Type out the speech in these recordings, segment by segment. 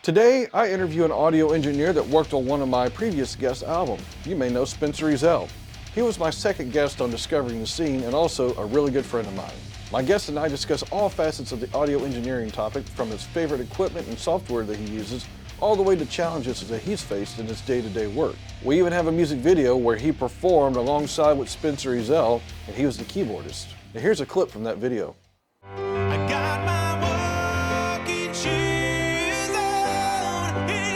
Today, I interview an audio engineer that worked on one of my previous guest albums. You may know Spencer Ezell. He was my second guest on Discovering the Scene and also a really good friend of mine. My guest and I discuss all facets of the audio engineering topic, from his favorite equipment and software that he uses, all the way to challenges that he's faced in his day-to-day work. We even have a music video where he performed alongside with Spencer Ezell, and he was the keyboardist. Now here's a clip from that video. I got my walking shoes on, yeah,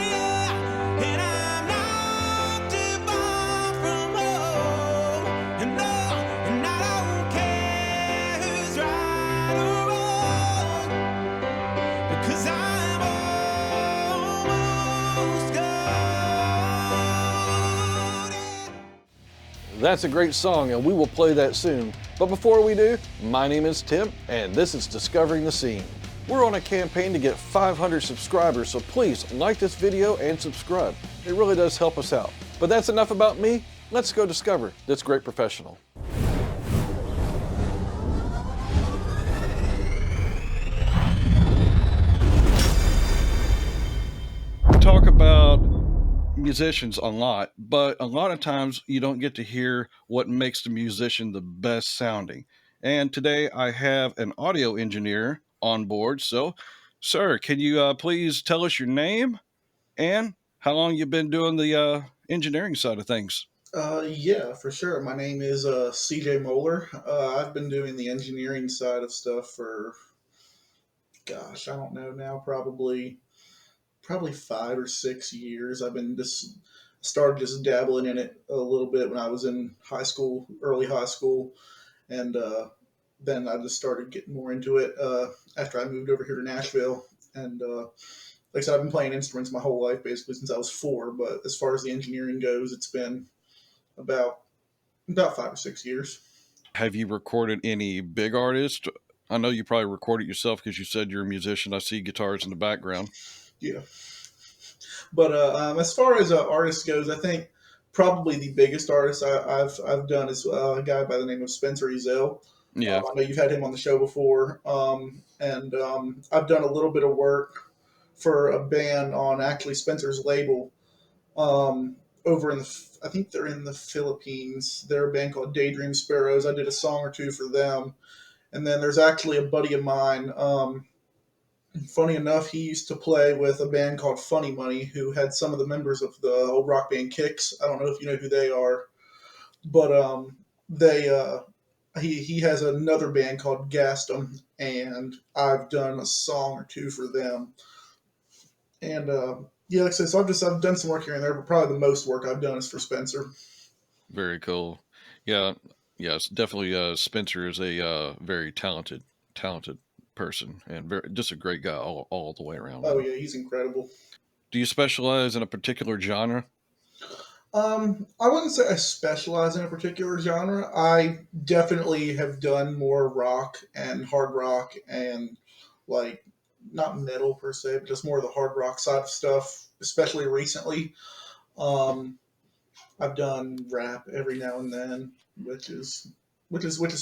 and I'm not too far from home, and I don't care who's right or wrong, because I'm almost gone. That's a great song, and we will play that soon. But before we do, my name is Tim, and this is Discovering the Scene. We're on a campaign to get 500 subscribers, so please like this video and subscribe. It really does help us out. But that's enough about me. Let's go discover this great professional. We talk about musicians a lot, but a lot of times you don't get to hear what makes the musician the best sounding. And today I have an audio engineer on board. So, sir, can you please tell us your name and how long you've been doing the engineering side of things? Yeah, for sure. My name is CJ Mohler. I've been doing the engineering side of stuff for, gosh, I don't know now, probably 5 or 6 years. I've been just started just dabbling in it a little bit when I was in high school, early high school, and then I just started getting more into it after I moved over here to Nashville. And like I said, I've been playing instruments my whole life, basically since I was 4. But as far as the engineering goes, it's been about 5 or 6 years. Have you recorded any big artists? I know you probably recorded yourself because you said you're a musician. I see guitars in the background. Yeah. But as far as artists goes, I think probably the biggest artist I've done is a guy by the name of Spencer Ezell. Yeah. I know you've had him on the show before, and I've done a little bit of work for a band on actually Spencer's label over in I think they're in the Philippines. They're a band called Daydream Sparrows. I did a song or two for them, and then there's actually a buddy of mine. Funny enough, he used to play with a band called Funny Money, who had some of the members of the old rock band Kicks. I don't know if you know who they are, but he has another band called Gaston, and I've done a song or two for them. And yeah, like I said, so I've done some work here and there, but probably the most work I've done is for Spencer. Very cool. Yeah. Yes, definitely. Spencer is a very talented person and just a great guy all the way around. Oh yeah, he's incredible. Do you specialize in a particular genre? I wouldn't say I specialize in a particular genre. I definitely have done more rock and hard rock and like not metal per se, but just more of the hard rock side of stuff, especially recently. Um, I've done rap every now and then, which is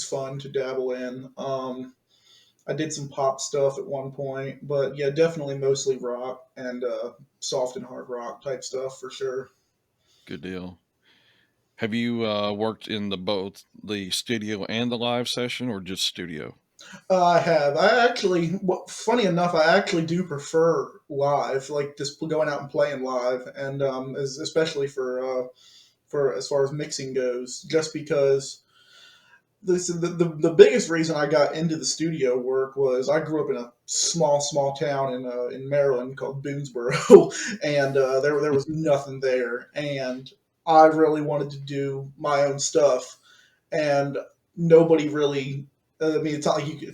fun to dabble in. I did some pop stuff at one point, but yeah, definitely mostly rock and soft and hard rock type stuff for sure. Good deal. Have you worked in both the studio and the live session, or just studio? I have. I actually, funny enough, I actually do prefer live, like just going out and playing live, and especially for as far as mixing goes, just because the biggest reason I got into the studio work was I grew up in a small town in Maryland called Boonesboro, and there was nothing there, and I really wanted to do my own stuff, and nobody really. I mean, it's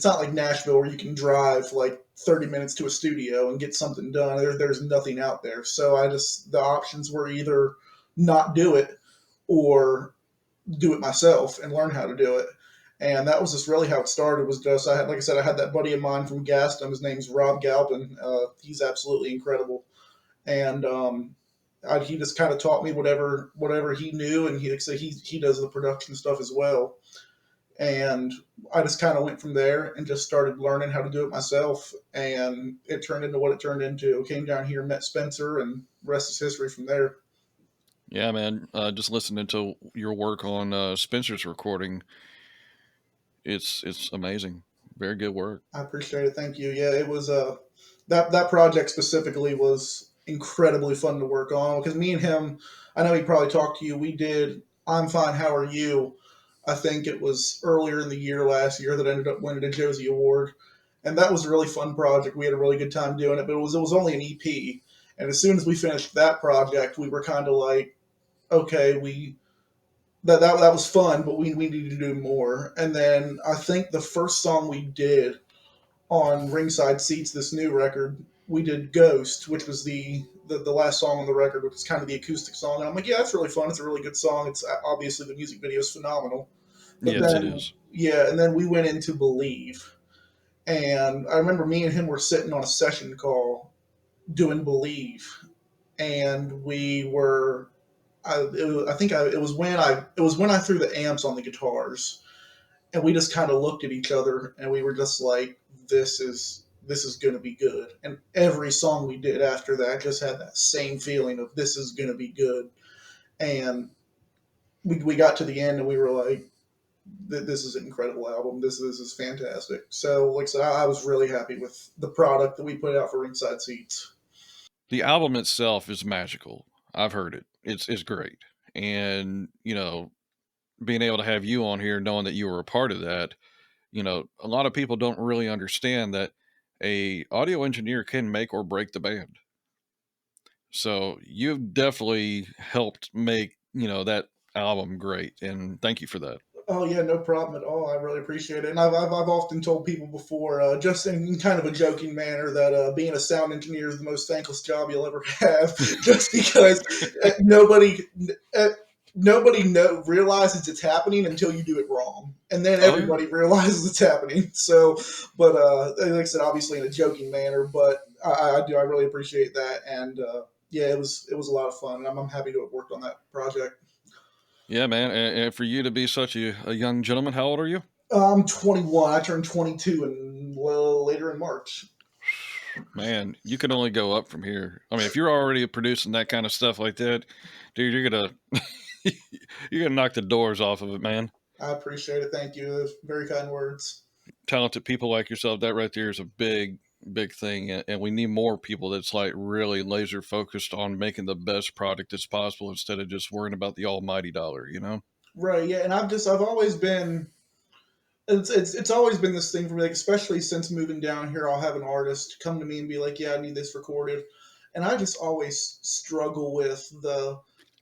not like Nashville where you can drive like 30 minutes to a studio and get something done. There's nothing out there, so the options were either not do it or do it myself and learn how to do it. And that was just really how it started. Was just like I said, I had that buddy of mine from Gaston. His name's Rob Galpin. He's absolutely incredible, and he just kind of taught me whatever he knew, and he does the production stuff as well. And I just kind of went from there and just started learning how to do it myself. And it turned into what it turned into. Came down here, met Spencer, and rest is history from there. Yeah, man. Just listening to your work on Spencer's recording, it's amazing. Very good work. I appreciate it. Thank you. Yeah, it was that project specifically was incredibly fun to work on because me and him, I know he probably talked to you. We did I'm Fine, How Are You? I think it was earlier in the year last year that ended up winning a Josie Award. And that was a really fun project. We had a really good time doing it, but it was only an EP. And as soon as we finished that project, we were kind of like, okay, that was fun, but we need to do more. And then I think the first song we did on Ringside Seats, this new record, we did Ghost, which was the last song on the record, which is kind of the acoustic song. And I'm like, yeah, that's really fun. It's a really good song. It's obviously the music video is phenomenal. But Yes, it then, is. yeah, and then we went into Believe. And I remember me and him were sitting on a session call doing Believe. And we were, it was when I threw the amps on the guitars and we just kind of looked at each other and we were just like, this is going to be good. And every song we did after that just had that same feeling of this is going to be good. And we got to the end and we were like, this is an incredible album. This is fantastic. So, like I said, I was really happy with the product that we put out for Ringside Seats. The album itself is magical. I've heard it. It's great. And, being able to have you on here, knowing that you were a part of that, a lot of people don't really understand that a audio engineer can make or break the band. So you've definitely helped make, that album great. And thank you for that. Oh yeah, no problem at all. I really appreciate it, and I've often told people before, just in kind of a joking manner, that being a sound engineer is the most thankless job you'll ever have, just because nobody uh, realizes it's happening until you do it wrong, and then Oh, yeah. everybody realizes it's happening. So, but like I said, obviously in a joking manner, but I really appreciate that, and yeah, it was a lot of fun, and I'm happy to have worked on that project. Yeah, man. And for you to be such a young gentleman, how old are you? I'm 21. I turned 22 later in March. Man, you can only go up from here. I mean, if you're already producing that kind of stuff like that, dude, you're gonna knock the doors off of it, man. I appreciate it. Thank you. Those very kind words. Talented people like yourself, that right there is a big thing, and we need more people that's like really laser focused on making the best product that's possible instead of just worrying about the almighty dollar. Right. Yeah. And I've always been. It's always been this thing for me, like especially since moving down here, I'll have an artist come to me and be like, "Yeah, I need this recorded," and I just always struggle with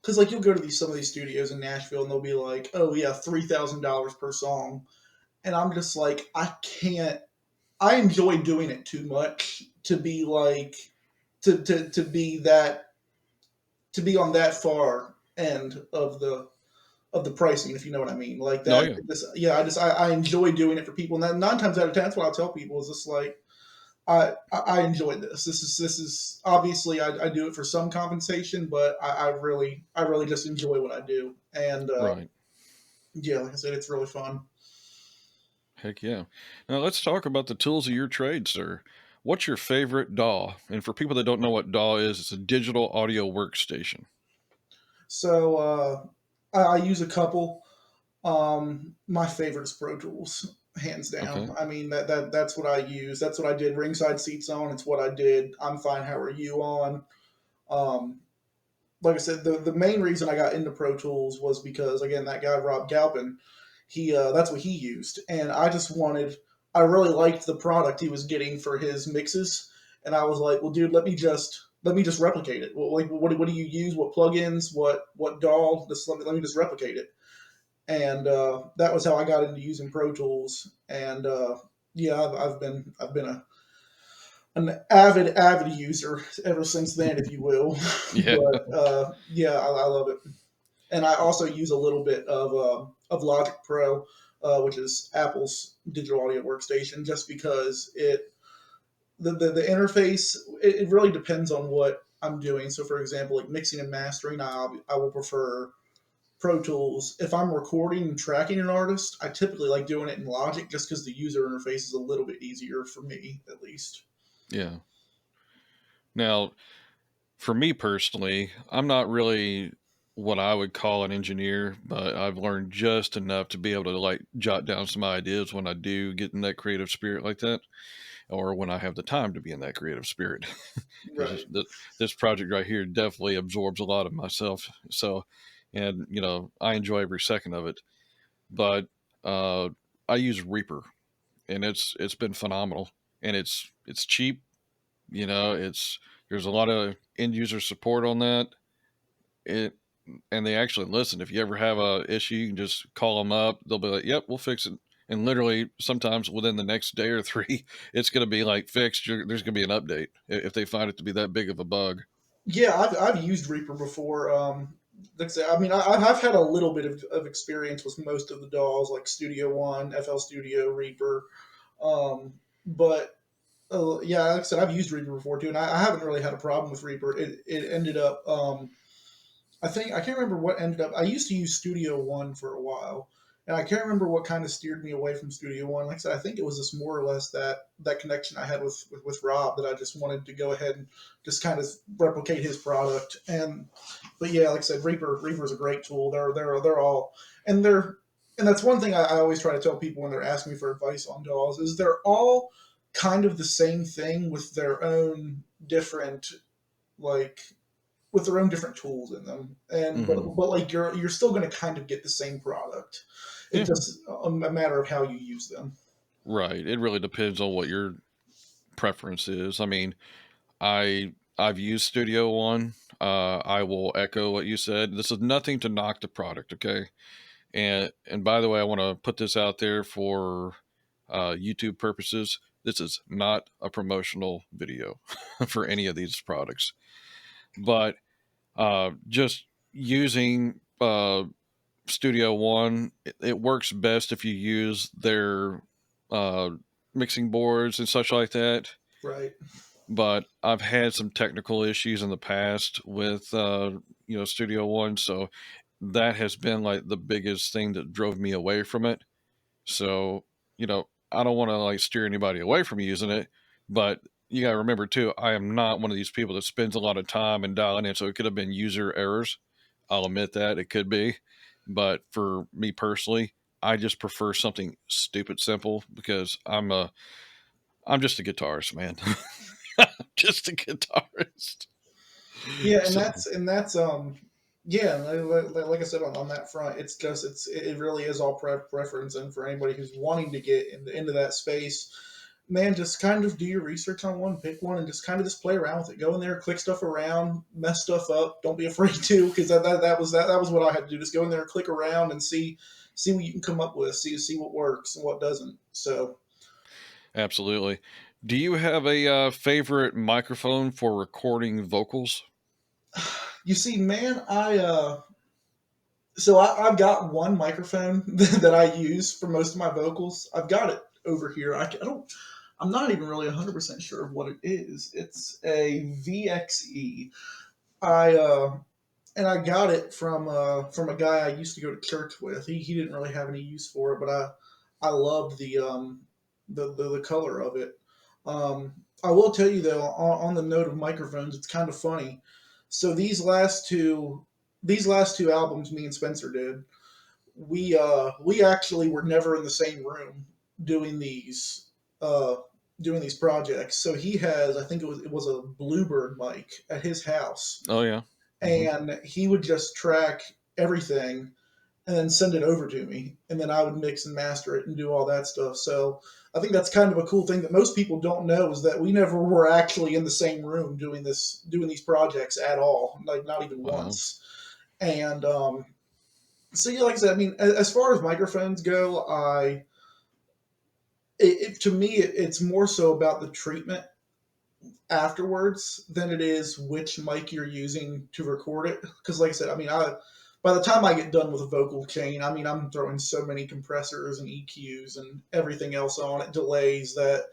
because like you'll go to some of these studios in Nashville and they'll be like, "Oh yeah, $3,000 per song," and I'm just like, I can't. I enjoy doing it too much to be like to be that to be on that far end of the pricing, if you know what I mean. Like No, that. yeah, Yeah, I enjoy doing it for people, and that 9 times out of 10, that's what I tell people is just like I enjoy this. This is obviously I do it for some compensation, but I really just enjoy what I do, and right. yeah, like I said, it's really fun. Heck yeah. Now let's talk about the tools of your trade, sir. What's your favorite DAW? And for people that don't know what DAW is, it's a digital audio workstation. So I use a couple. My favorite is Pro Tools, hands down. Okay. I mean that's what I use. That's what I did Ringside Seats on. It's what I did I'm Fine, How Are You on. Um, like I said, the main reason I got into Pro Tools was because again that guy Rob Galpin, he that's what he used, and I really liked the product he was getting for his mixes, and I was like, well, dude, let me just replicate it. Well, like, what do you use? What plugins? What DAW? Just let me just replicate it, and that was how I got into using Pro Tools, and yeah, I've been an avid user ever since then, if you will. Yeah. But yeah, I love it, and I also use a little bit of Logic Pro, which is Apple's digital audio workstation, just because the interface it really depends on what I'm doing. So, for example, like mixing and mastering, I will Pro Tools, if I'm recording and tracking an artist, I typically like doing it in Logic just because the user interface is a little bit easier for me, at least. Yeah. Now, for me personally, I'm not really what I would call an engineer, but I've learned just enough to be able to like jot down some ideas when I do get in that creative spirit like that, or when I have the time to be in that creative spirit. Because Right. this project right here definitely absorbs a lot of myself. So, and I enjoy every second of it. But uh, I use Reaper, and it's been phenomenal, and it's cheap. It's there's a lot of end user support on that. It and they actually listen. If you ever have a issue, you can just call them up. They'll be like, "Yep, we'll fix it." And literally, sometimes within the next day or three, it's going to be like fixed. There's going to be an update if they find it to be that big of a bug. Yeah, I've used Reaper before. Like I say, I mean, I've had a little bit of experience with most of the DAWs, like Studio One, FL Studio, Reaper. But yeah, like I said, I've used Reaper before too, and I haven't really had a problem with Reaper. It ended up, I think I can't remember what ended up. I used to use Studio One for a while, and I can't remember what kind of steered me away from Studio One. Like I said, I think it was just more or less that connection I had with Rob that I just wanted to go ahead and just kind of replicate his product. And but yeah, like I said, Reaper is a great tool. They're all and they're and that's one thing I always try to tell people when they're asking me for advice on DAWs is they're all kind of the same thing with their own different like with their own different tools in them, and Hmm. but like you're still going to kind of get the same product. Yeah, It's just a matter of how you use them. right. It really depends on what your preference is. I mean, I've used Studio One. I will echo what you said. This is nothing to knock the product, okay? And by the way, I want to put this out there for YouTube purposes. This is not a promotional video for any of these products, but just using Studio One, it works best if you use their uh, mixing boards and such like that. Right. But I've had some technical issues in the past with Studio One, so that has been like the biggest thing that drove me away from it. So, I don't want to like steer anybody away from using it, but you got to remember too, I am not one of these people that spends a lot of time and dialing in. So it could have been user errors. I'll admit that it could be. But for me personally, I just prefer something stupid simple because I'm just a guitarist, man. Just a guitarist. Yeah, and So, that's yeah, like I said on that front, it's just it really is all preference, and for anybody who's wanting to get into that space, man, just kind of do your research on one, pick one, and just play around with it. Go in there, click stuff around, mess stuff up. Don't be afraid to, because that was what I had to do. Just go in there, click around, and see what you can come up with. See what works and what doesn't. So absolutely. Do you have a favorite microphone for recording vocals? you see, man, I've got one microphone that I use for most of my vocals. I've got it over here. I don't. I'm not even really 100% sure of what it is. It's a VXE. I and I got it from a guy I used to go to church with. He didn't really have any use for it, but I loved the color of it. I will tell you though, on the note of microphones, it's kind of funny. So these last two albums, me and Spencer did, we actually were never in the same room doing these uh, doing these projects. So he has, I think it was a Bluebird mic at his house, Oh yeah. Hmm. and he would just track everything and then send it over to me, and then I would mix and master it and do all that stuff. So I think that's kind of a cool thing that most people don't know is that we never were actually in the same room doing these projects at all, like not even Wow. once. And so yeah, like I said, I mean, as far as microphones go, to me it's more so about the treatment afterwards than it is which mic you're using to record it. Because, like I said, I mean, by the time I get done with a vocal chain, I mean, I'm throwing so many compressors and EQs and everything else on it, delays that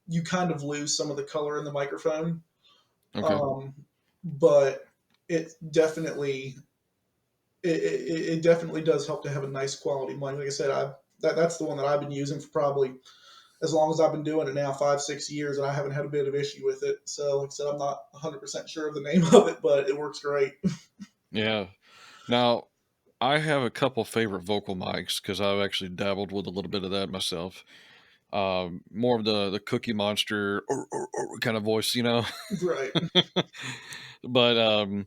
you kind of lose some of the color in the microphone. Okay. Um, but it definitely it definitely does help to have a nice quality mic. Like I said, that's the one that I've been using for probably as long as I've been doing it now, 5 6 years, and I haven't had a bit of issue with it. So like I said, I'm not 100% sure of the name of it, but it works great. Yeah. Now, I have a couple favorite vocal mics because I've actually dabbled with a little bit of that myself. More of the Cookie Monster kind of voice, you know. Right. But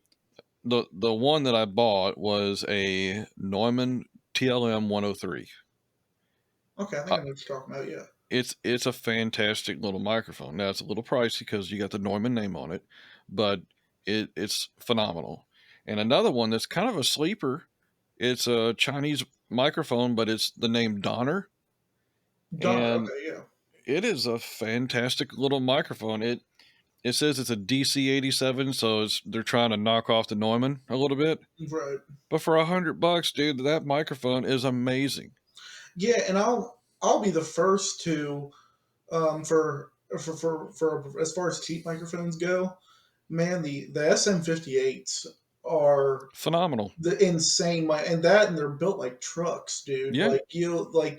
the one that I bought was a Neumann TLM 103. Okay, I think Uh, I know what you're talking about. Yeah. it's a fantastic little microphone. Now it's a little pricey because you got the Neumann name on it, but it's phenomenal. And another one that's kind of a sleeper. It's a Chinese microphone, but it's the name Donner, Donner. and Okay. Yeah. it is a fantastic little microphone. It says it's a DC 87, so they're trying to knock off the Neumann a little bit. Right. But for $100, dude, that microphone is amazing. Yeah, and I'll be the first to for as far as cheap microphones go, man, the SM58s are Phenomenal. the insane and they're built like trucks, dude. Yeah. Like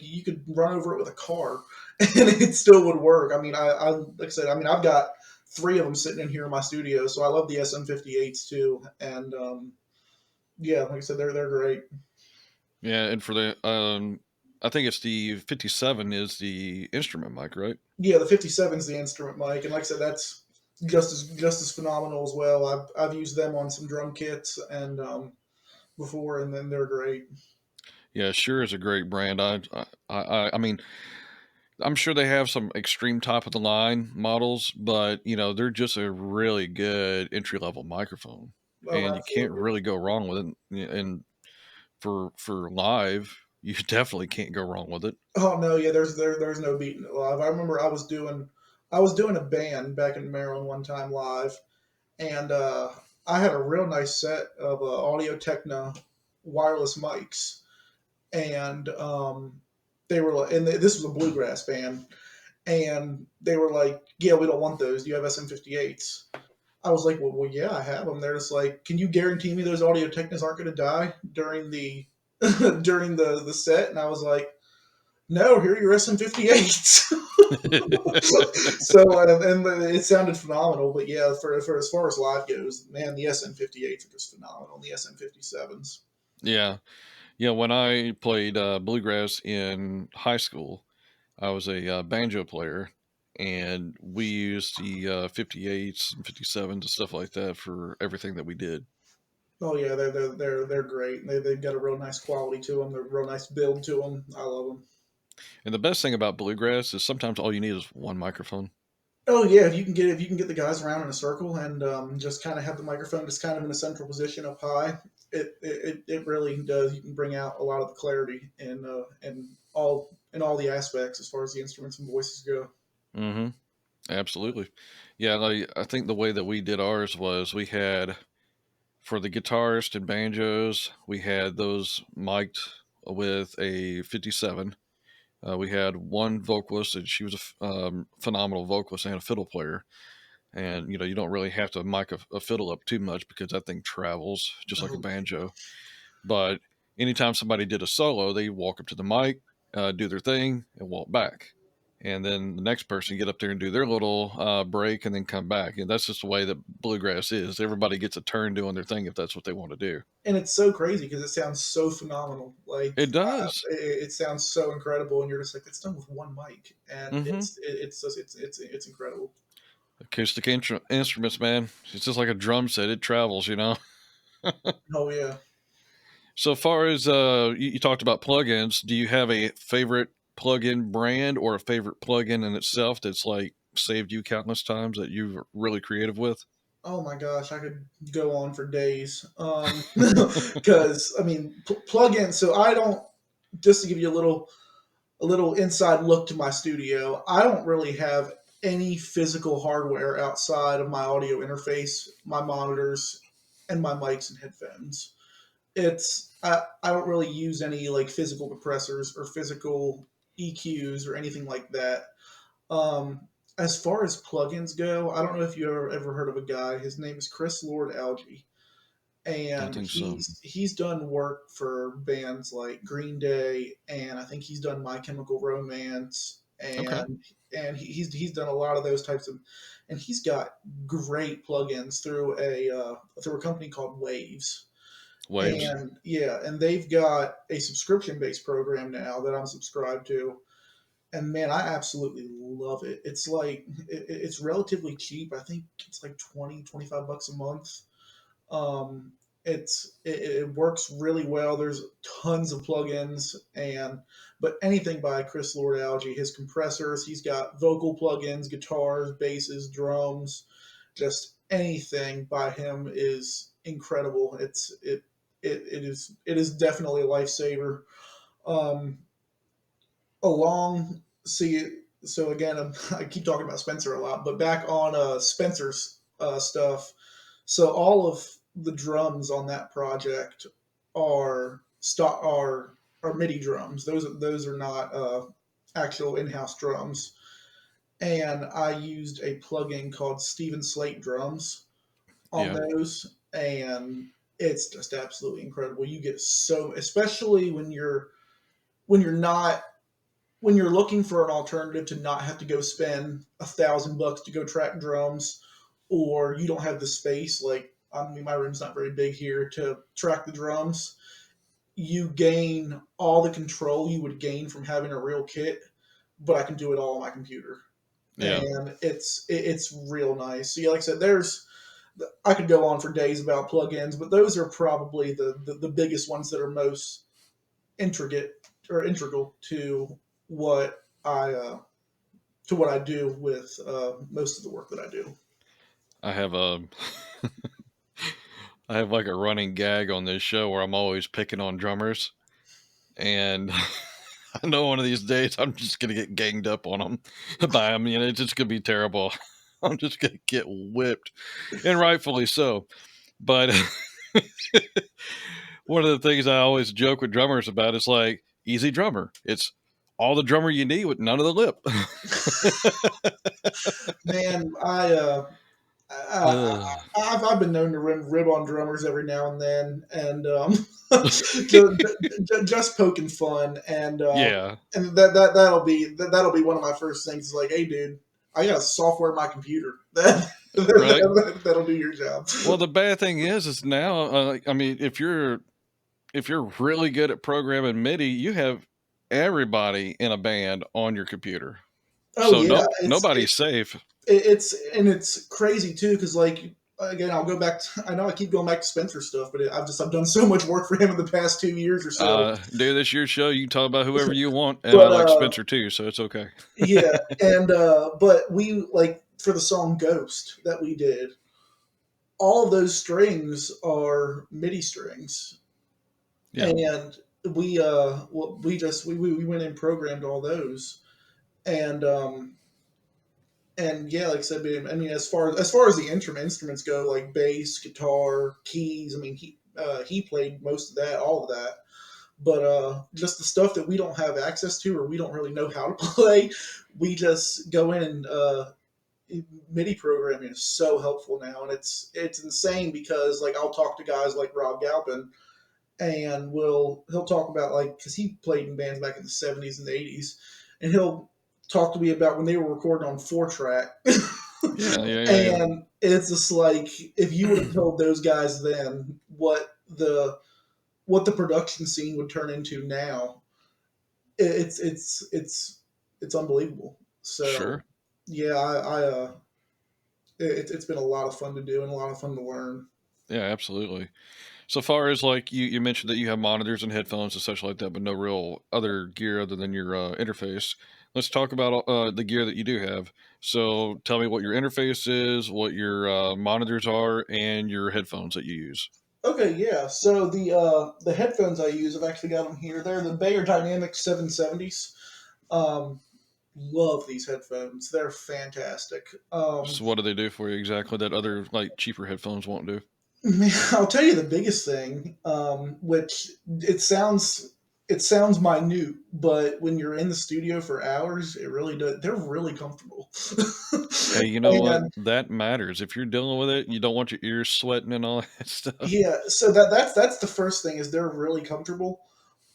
you could run over it with a car and it still would work. I mean, I like I said, I mean, I've got three of them sitting in here in my studio, so I love the SM58s too. And yeah, like I said, they're great. Yeah, and for the I think it's the 57 is the instrument mic, right? Yeah, the 57 is the instrument mic, and like I said, that's just as phenomenal as well. I've used them on some drum kits and before, and then they're great. Yeah, sure is a great brand. I mean, I'm sure they have some extreme top of the line models, but you know, they're just a really good entry level microphone. Oh, And you can't absolutely. really go wrong with it. And for live, you definitely can't go wrong with it. Oh no, yeah, there's no beating it live. I remember I was doing a band back in Maryland one time live, and I had a real nice set of Audio Techna wireless mics, and they were like, and this was a bluegrass band, and they were like, "Yeah, we don't want those. Do you have SM58s?" I was like, well, yeah, I have them. They're just like, can you guarantee me those Audio Technas aren't going to die during the during the set? And I was like, no, here are your SM58s. So and it sounded phenomenal. But yeah, for as far as live goes, man, the SM58s are just phenomenal. The SM57s. Yeah. Yeah, when I played bluegrass in high school, I was a banjo player, and we used the 58s and 57s and stuff like that for everything that we did. Oh yeah, they're great. They've got a real nice quality to them. They're a real nice build to them. I love them. And the best thing about bluegrass is sometimes all you need is one microphone. Oh yeah, if you can get the guys around in a circle and just kind of have the microphone just kind of in a central position up high, it really does. You can bring out a lot of the clarity in all the aspects as far as the instruments and voices go. Mm-hmm. Absolutely. Yeah, like, I think the way that we did ours was we had for the guitarist and banjos, we had those mic'd with a 57. We had one vocalist, and she was a phenomenal vocalist and a fiddle player. And you know, you don't really have to mic a fiddle up too much because that thing travels just like a Oh, banjo. But anytime somebody did a solo, they walk up to the mic, do their thing, and walk back. And then the next person get up there and do their little break, and then come back. And that's just the way that bluegrass is. Everybody gets a turn doing their thing if that's what they want to do. and it's so crazy because it sounds so phenomenal. Like It does. it sounds so incredible, and you're just like, it's done with one mic, and Mm-hmm. it's incredible. Acoustic instruments, man. It's just like a drum set. It travels, you know. Oh yeah. So far as you talked about plugins, do you have a favorite plugin brand or a favorite plugin in itself that's like saved you countless times that you're really creative with? Oh my gosh, I could go on for days. Because I mean, plug-in. So I don't. Just to give you a little inside look to my studio, I don't really have any physical hardware outside of my audio interface, my monitors, and my mics and headphones. I don't really use any like physical compressors or physical EQs or anything like that. As far as plugins go, I don't know if you ever heard of a guy. His name is Chris Lord Alge. I and think so. he's done work for bands like Green Day, and I think he's done My Chemical Romance, Okay. he's done a lot of those types of, and he's got great plugins through a company called Waves. Waves. And yeah, and they've got a subscription based program now that I'm subscribed to, and man, I absolutely love it. It's like it's relatively cheap. I think it's like 20, 25 bucks a month. um, it works really well. There's tons of plugins, and but anything by Chris Lord Alge, his compressors, he's got vocal plugins, guitars, basses, drums, just anything by him is incredible. It is definitely a lifesaver. Um, along see so again, I keep talking about Spencer a lot, but back on Spencer's stuff. So all of the drums on that project are stock are MIDI drums. Those are not actual in-house drums. And I used a plugin called Steven Slate Drums on Yeah. those, and it's just absolutely incredible. You get so, especially when you're not when you're looking for an alternative to not have to go spend $1,000 to go track drums, or you don't have the space, like I mean, my room's not very big here to track the drums, you gain all the control you would gain from having a real kit, but I can do it all on my computer, Yeah. and it's real nice. So yeah, like I said, there's I could go on for days about plugins, but those are probably the biggest ones that are most intricate or integral what I uh, to what I do with most of the work that I do. I have a I have like a running gag on this show where I'm always picking on drummers, and I know one of these days I'm just gonna get ganged up on them by them. You know, it's just gonna be terrible. I'm just gonna get whipped, and rightfully so. But one of the things I always joke with drummers about is like easy drummer. It's all the drummer you need with none of the lip. Man, Ugh. I've been known to rib on drummers every now and then, and just poking fun, Yeah, and that'll be one of my first things. Is like, hey, dude, I got software in my computer right. that'll do your job. Well, the bad thing is now. I mean, if you're really good at programming MIDI, you have everybody in a band on your computer. Oh So yeah, nobody's safe. it's crazy too, because like again, I'll go back. I know I keep going back to Spencer stuff, but I've done so much work for him in the past 2 years or so. Dude, this your show. You can talk about whoever you want, and I But like Spencer too, so it's okay. yeah, and but we like for the song Ghost that we did, all of those strings are MIDI strings, Yeah, and we went and programmed all those, and and yeah, like I said, I mean, as far as the instruments go, like bass, guitar, keys. I mean, he played most of that, all of that. But just the stuff that we don't have access to or we don't really know how to play, we just go in and MIDI programming is so helpful now, and it's insane because like I'll talk to guys like Rob Galpin, and he'll talk about like because he played in bands back in the '70s and the '80s, and he'll talk to me about when they were recording on 4-track. yeah. And it's just like if you would have told those guys then what the production scene would turn into now, it's unbelievable. So Sure. yeah, it's been a lot of fun to do and a lot of fun to learn. Yeah, absolutely. So far as like you mentioned that you have monitors and headphones and such like that, but no real other gear other than your interface. Let's talk about the gear that you do have. So tell me what your interface is, what your monitors are, and your headphones that you use. Okay, yeah. So the headphones I use, I've actually got them here. They're the Bayer Dynamic 770s. Um, love these headphones. They're fantastic. So what do they do for you exactly that other like cheaper headphones won't do? Man, I'll tell you the biggest thing, which it sounds minute, but when you're in the studio for hours, it really does. They're really comfortable. Hey, you know what? And That matters. If you're dealing with it, you don't want your ears sweating and all that stuff. yeah, so that's the first thing is they're really comfortable.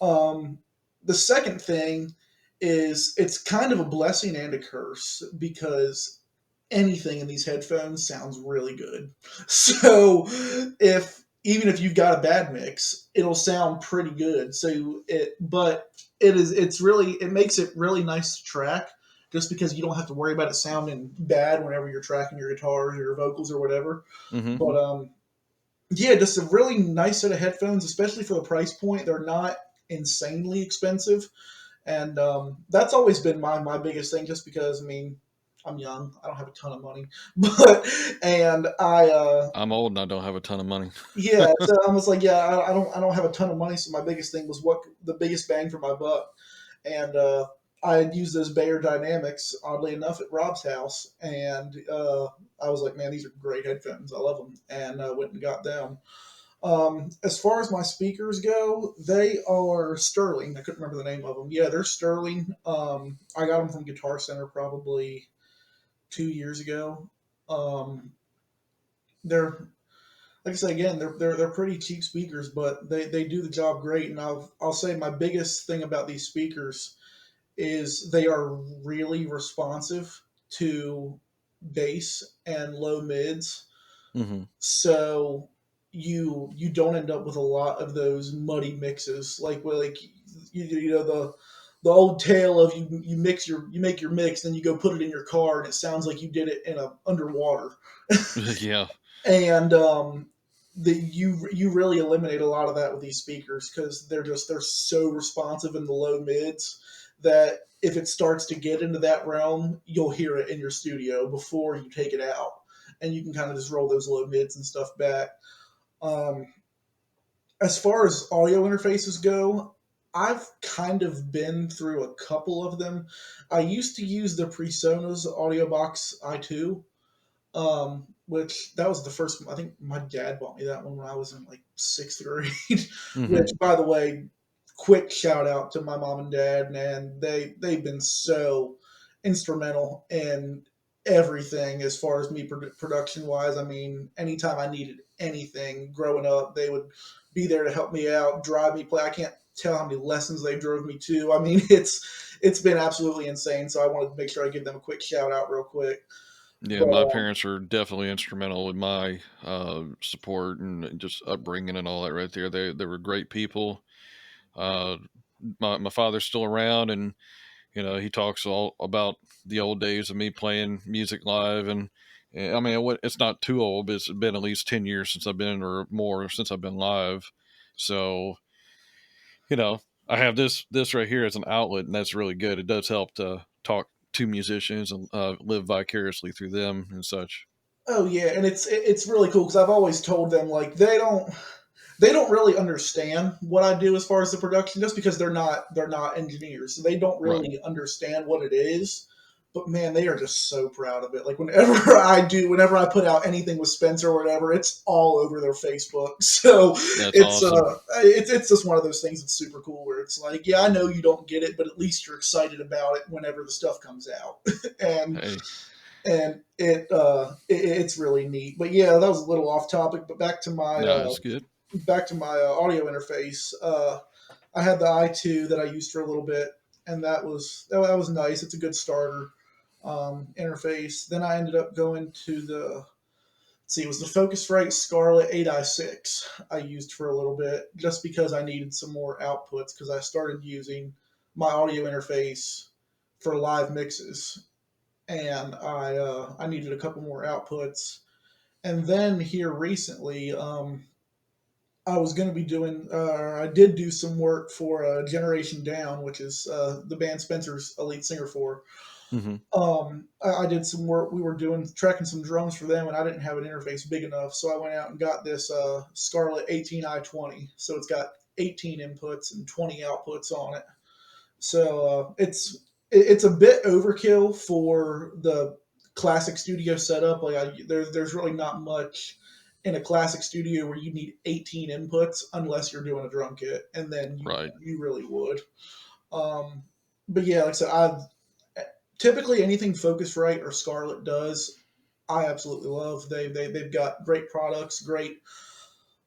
Um, the second thing is it's kind of a blessing and a curse because anything in these headphones sounds really good. So if even if you've got a bad mix, it'll sound pretty good. But it's really it makes it really nice to track just because you don't have to worry about it sounding bad whenever you're tracking your guitars or your vocals or whatever. Hmm. But yeah, just a really nice set of headphones, especially for the price point. They're not insanely expensive, and that's always been my biggest thing. Just because I mean, I'm young, I don't have a ton of money, but and I'm old and I don't have a ton of money. yeah, so I was like, yeah, I don't have a ton of money, so my biggest thing was what the biggest bang for my buck, and I had used those Bayer Dynamics oddly enough at Rob's house, and I was like, man, these are great headphones, I love them, and went and got them. As far as my speakers go, they are Sterling. I couldn't remember the name of them. Yeah, they're Sterling. I got them from Guitar Center probably 2 years ago. Um, they're like I say again, they're pretty cheap speakers, but they do the job great. And I'll say my biggest thing about these speakers is they are really responsive to bass and low mids. Hmm. So you don't end up with a lot of those muddy mixes like you know the old tale of you make your mix, then you go put it in your car and it sounds like you did it in a underwater. Yeah. And you really eliminate a lot of that with these speakers because they're so responsive in the low mids that if it starts to get into that realm, you'll hear it in your studio before you take it out, and you can kind of just roll those low mids and stuff back. Um, as far as audio interfaces go, I've kind of been through a couple of them. I used to use the PreSonus Audio Box i2, which that was the first. I think my dad bought me that one when I was in like sixth grade. Hmm. Which, by the way, quick shout out to my mom and dad, man. They've been so instrumental in everything as far as me production wise. I mean, anytime I needed anything growing up, they would be there to help me out, drive me play. I can't tell how many lessons they drove me to. I mean, it's been absolutely insane. So I wanted to make sure I give them a quick shout out real quick. Yeah, But my parents are definitely instrumental with my support and just upbringing and all that right there. They were great people. Uh, my father's still around, and he talks all about the old days of me playing music live, and I mean it's not too old, but it's been at least 10 years since I've been, or more, since I've been live. So you know I have this right here as an outlet, and that's really good. It does help to talk to musicians and live vicariously through them and such. oh yeah, and it's really cool because I've always told them like they don't really understand what I do as far as the production, just because they're not engineers, so they don't Right. really understand what it is. But man, they are just so proud of it. Like whenever I put out anything with Spencer or whatever, it's all over their Facebook. So That's it's awesome. it's just one of those things that's super cool where it's like, yeah, I know you don't get it, but at least you're excited about it whenever the stuff comes out. and Hey, and it's really neat. But yeah, that was a little off topic. But no, it's good. back to my audio interface. I had the i2 that I used for a little bit, and that was nice. It's a good starter interface. Then I ended up going to it was the Focusrite Scarlett 8i6 I used for a little bit just because I needed some more outputs because I started using my audio interface for live mixes, and I needed a couple more outputs. And then here recently, I was going to be doing, I did do some work for Generation Down, which is the band Spencer's a lead singer for. Hmm. I did some work. We were tracking some drums for them, and I didn't have an interface big enough, so I went out and got this Scarlett 18i20. So it's got 18 inputs and 20 outputs on it. So it's a bit overkill for the classic studio setup. Like there's really not much in a classic studio where you need 18 inputs unless you're doing a drum kit, and then Right. you really would. Um, but yeah, like I said, I've typically anything Focusrite or Scarlett does, I absolutely love. They've got great products, great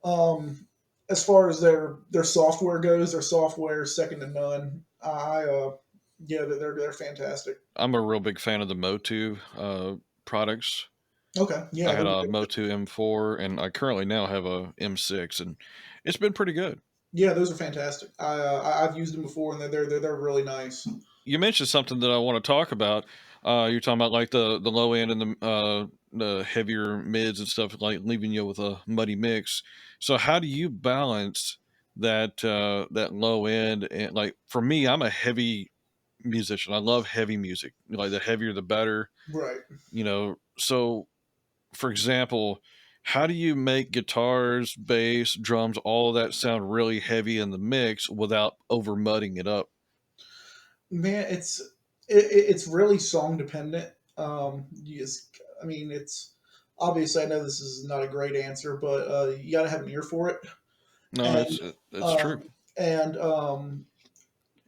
um, as far as their software goes, their software is second to none. Yeah, they're fantastic. I'm a real big fan of the Motu products. Okay, I yeah, had a Motu M4, and I currently now have a M6, and it's been pretty good. yeah, those are fantastic. I've used them before, and they're really nice. You mentioned something that I want to talk about. You're talking about like the low end and the heavier mids and stuff, like leaving you with a muddy mix. So how do you balance that low end? And like for me, I'm a heavy musician. I love heavy music. Like the heavier the better. Right. So for example, how do you make guitars, bass, drums, all of that sound really heavy in the mix without over mudding it up? Man, it's really song dependent. I mean, it's obviously I know this is not a great answer, but you got to have an ear for it, No, and it's true. um,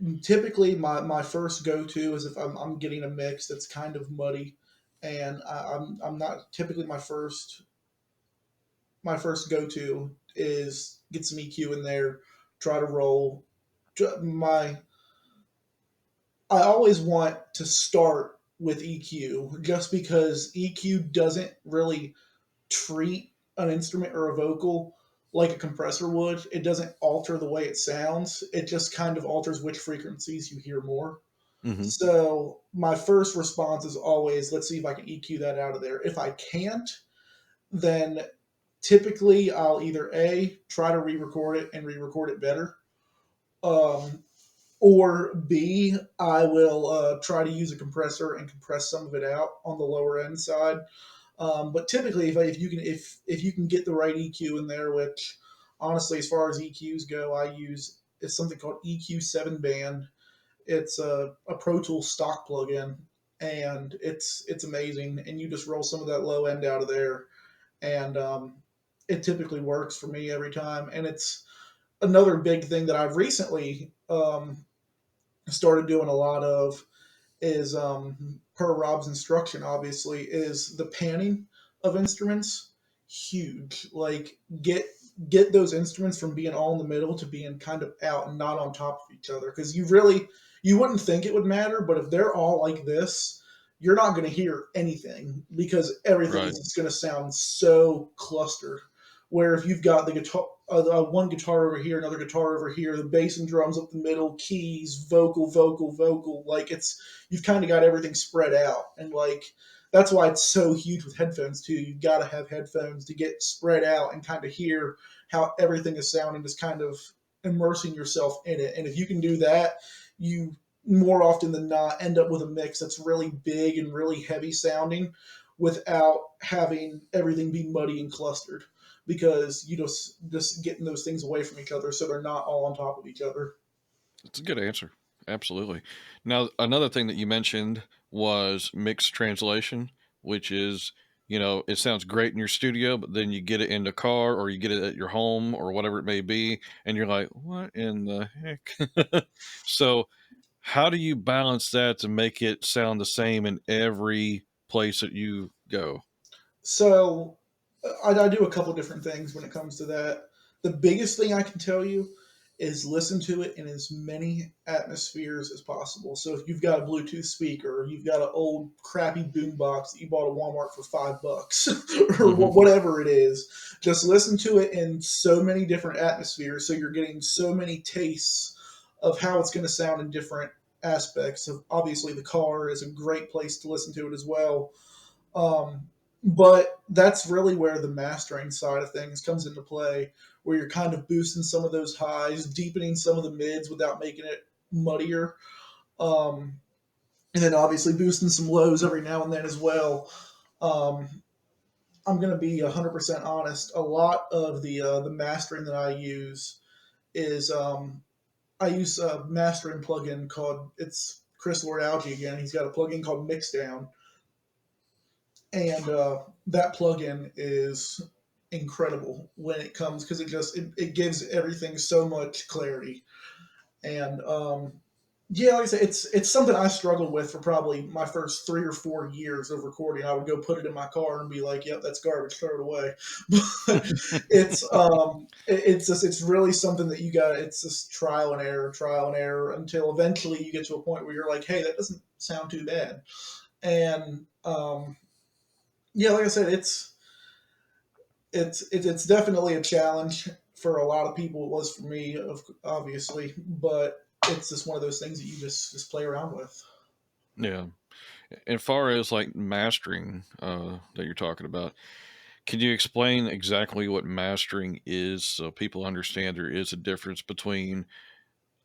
and typically my first go to is if I'm getting a mix that's kind of muddy, and I'm not typically my first go to is get some EQ in there, try to roll. My I always want to start with EQ just because EQ doesn't really treat an instrument or a vocal like a compressor would. It doesn't alter the way it sounds. It just kind of alters which frequencies you hear more. Hmm. So my first response is always, let's see if I can EQ that out of there. If I can't, then typically I'll either A, try to re-record it and re-record it better, um, or B, I will try to use a compressor and compress some of it out on the lower end side. But typically, if you can get the right EQ in there, which honestly, as far as EQs go, I use it's something called EQ 7 band. It's a Pro Tools stock plugin, and it's amazing. And you just roll some of that low end out of there, and it typically works for me every time. And it's another big thing that I've recently started doing a lot of is per Rob's instruction, obviously, is the panning of instruments huge. Like get those instruments from being all in the middle to being kind of out and not on top of each other. Because you wouldn't think it would matter, but if they're all like this, you're not going to hear anything because everything Right. is just going to sound so clustered. Where if you've got the guitar, one guitar over here, another guitar over here, the bass and drums up the middle, keys, vocal, like you've kind of got everything spread out, and like that's why it's so huge with headphones too. You've got to have headphones to get spread out and kind of hear how everything is sounding, just kind of immersing yourself in it. And if you can do that, you more often than not end up with a mix that's really big and really heavy sounding without having everything be muddy and clustered because you just getting those things away from each other so they're not all on top of each other. It's a good answer. Absolutely. Now, another thing that you mentioned was mixed translation, which is, it sounds great in your studio, but then you get it in the car or you get it at your home or whatever it may be, and you're like, what in the heck? So, how do you balance that to make it sound the same in every place that you go? So I do a couple different things when it comes to that. The biggest thing I can tell you is listen to it in as many atmospheres as possible. So if you've got a Bluetooth speaker, or you've got an old crappy boombox that you bought at Walmart for $5, or Hmm. whatever it is, just listen to it in so many different atmospheres. So you're getting so many tastes of how it's going to sound in different aspects. So obviously, the car is a great place to listen to it as well. Um, but that's really where the mastering side of things comes into play, where you're kind of boosting some of those highs, deepening some of the mids without making it muddier, um, and then obviously boosting some lows every now and then as well. Um, I'm going to be 100% honest. A lot of the mastering that I use is I use a mastering plugin called it's Chris Lord Algae again. He's got a plugin called Mixdown, and that plugin is incredible when it comes, because it gives everything so much clarity. And yeah, like I said, it's something I struggled with for probably my first 3 or 4 years of recording. I would go put it in my car and be like, "Yep, that's garbage. Throw it away." But it's just, it's really something that you got. It's just trial and error until eventually you get to a point where you're like, "Hey, that doesn't sound too bad." And yeah, like I said, it's definitely a challenge for a lot of people. It was for me, obviously, but it's just one of those things that you just play around with. Yeah. As far as like mastering that you're talking about, can you explain exactly what mastering is so people understand there is a difference between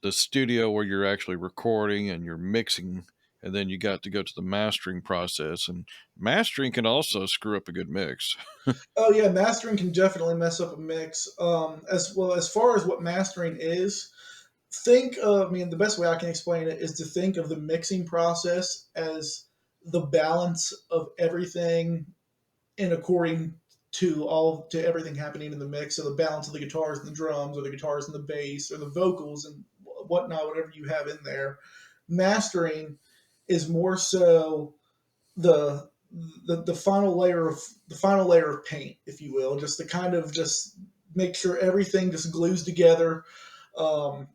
the studio where you're actually recording and you're mixing, and then you got to go to the mastering process? And mastering can also screw up a good mix. Oh yeah, mastering can definitely mess up a mix. As well as far as what mastering is, think of, I mean, the best way I can explain it is to think of the mixing process as the balance of everything in according to everything happening in the mix. So the balance of the guitars and the drums, or the guitars and the bass, or the vocals and whatnot, whatever you have in there. Mastering is more so the the final layer of paint, if you will, just to kind of just make sure everything just glues together. Um,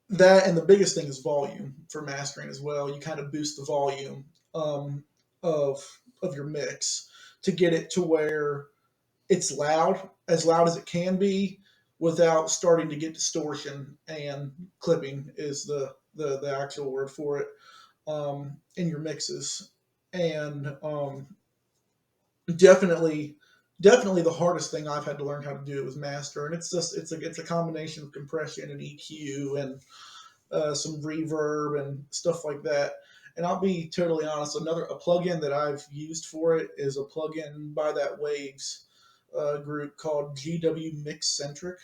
that, and the biggest thing is volume for mastering as well. You kind of boost the volume um, of your mix to get it to where it's as loud as it can be, without starting to get distortion, and clipping is the actual word for it, in your mixes. And definitely definitely the hardest thing I've had to learn how to do is master. And it's a combination of compression and EQ and some reverb and stuff like that. And I'll be totally honest, a plugin that I've used for it is a plugin by that Waves group called GW Mix Centric,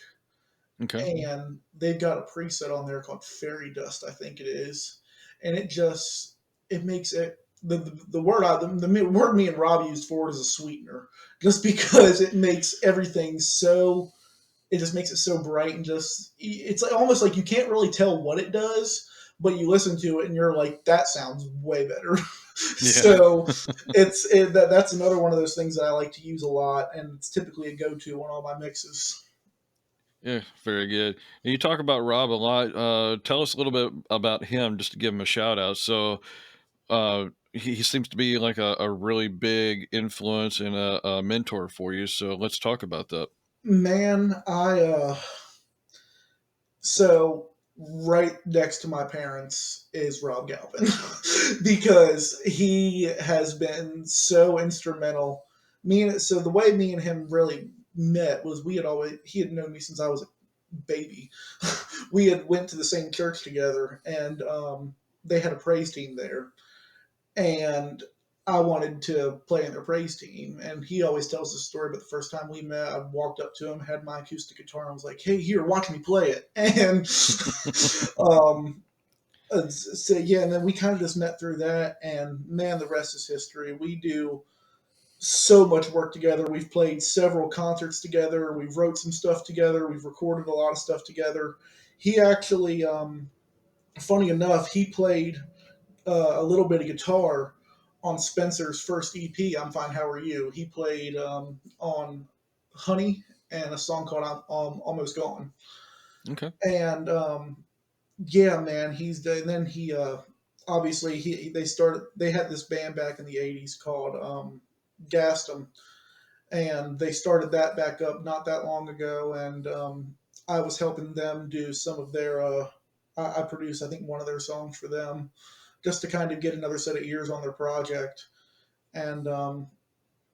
Okay. and they've got a preset on there called Fairy Dust, I think it is, and it makes it, the word me and Rob used for it is a sweetener, just because it makes everything so, it just makes it so bright, and just, it's like, almost like you can't really tell what it does, but you listen to it and you're like, that sounds way better. Yeah. So that's another one of those things that I like to use a lot, and it's typically a go-to on all my mixes. Yeah, very good. And you talk about Rob a lot. Tell us a little bit about him, just to give him a shout out. So, he seems to be like a really big influence and a mentor for you. So let's talk about that. Man, so right next to my parents is Rob Galvin, because he has been so instrumental. So the way me and him really met was, he had known me since I was a baby. We had went to the same church together, and they had a praise team there, and I wanted to play in their praise team. And he always tells this story, but the first time we met, I walked up to him, had my acoustic guitar, and was like, "Hey, here, watch me play it." And um, so yeah, and then we kind of just met through that, and man, the rest is history. We do so much work together. We've played several concerts together. We've wrote some stuff together. We've recorded a lot of stuff together. He actually, funny enough, he played a little bit of guitar on Spencer's first EP, "I'm Fine, How Are You." He played on Honey and a song called I'm Almost Gone. Okay. And yeah, man, and then he obviously they had this band back in the 80s called Gaston, and they started that back up not that long ago. And I was helping them do some of their I produced, I think, one of their songs for them, just to kind of get another set of ears on their project. And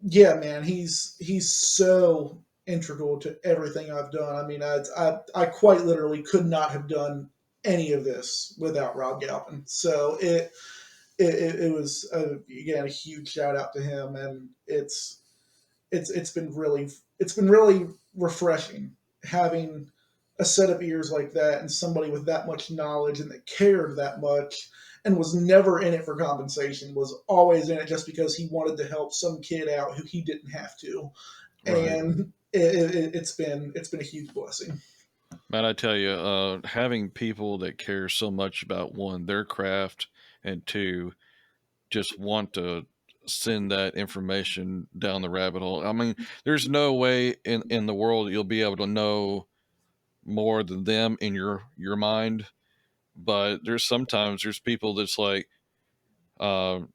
yeah, man, he's so integral to everything I've done. I mean, I quite literally could not have done any of this without Rob Galpin. So it was, again, a huge shout out to him. And it's been really refreshing having a set of ears like that, and somebody with that much knowledge and that cared that much, and was never in it for compensation, was always in it just because he wanted to help some kid out who he didn't have to. Right. And it's been a huge blessing. Man, I tell you, having people that care so much about one, their craft, and two, just want to send that information down the rabbit hole. I mean, there's no way in the world you'll be able to know more than them in your mind. But there's people that's like,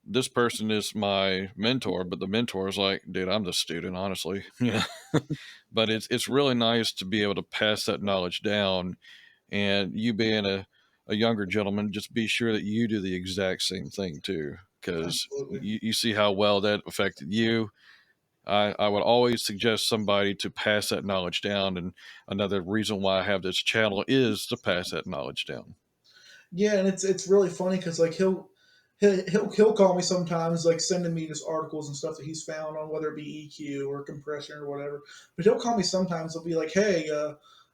this person is my mentor, but the mentor is like, dude, I'm the student, honestly. Yeah. But it's really nice to be able to pass that knowledge down. And you being a younger gentleman, just be sure that you do the exact same thing too, because Absolutely. you see how well that affected you. I would always suggest somebody to pass that knowledge down. And another reason why I have this channel is to pass that knowledge down. Yeah, and it's really funny because like he'll call me sometimes, like sending me just articles and stuff that he's found on whether it be EQ or compression or whatever. But he'll call me sometimes. He'll be like, "Hey,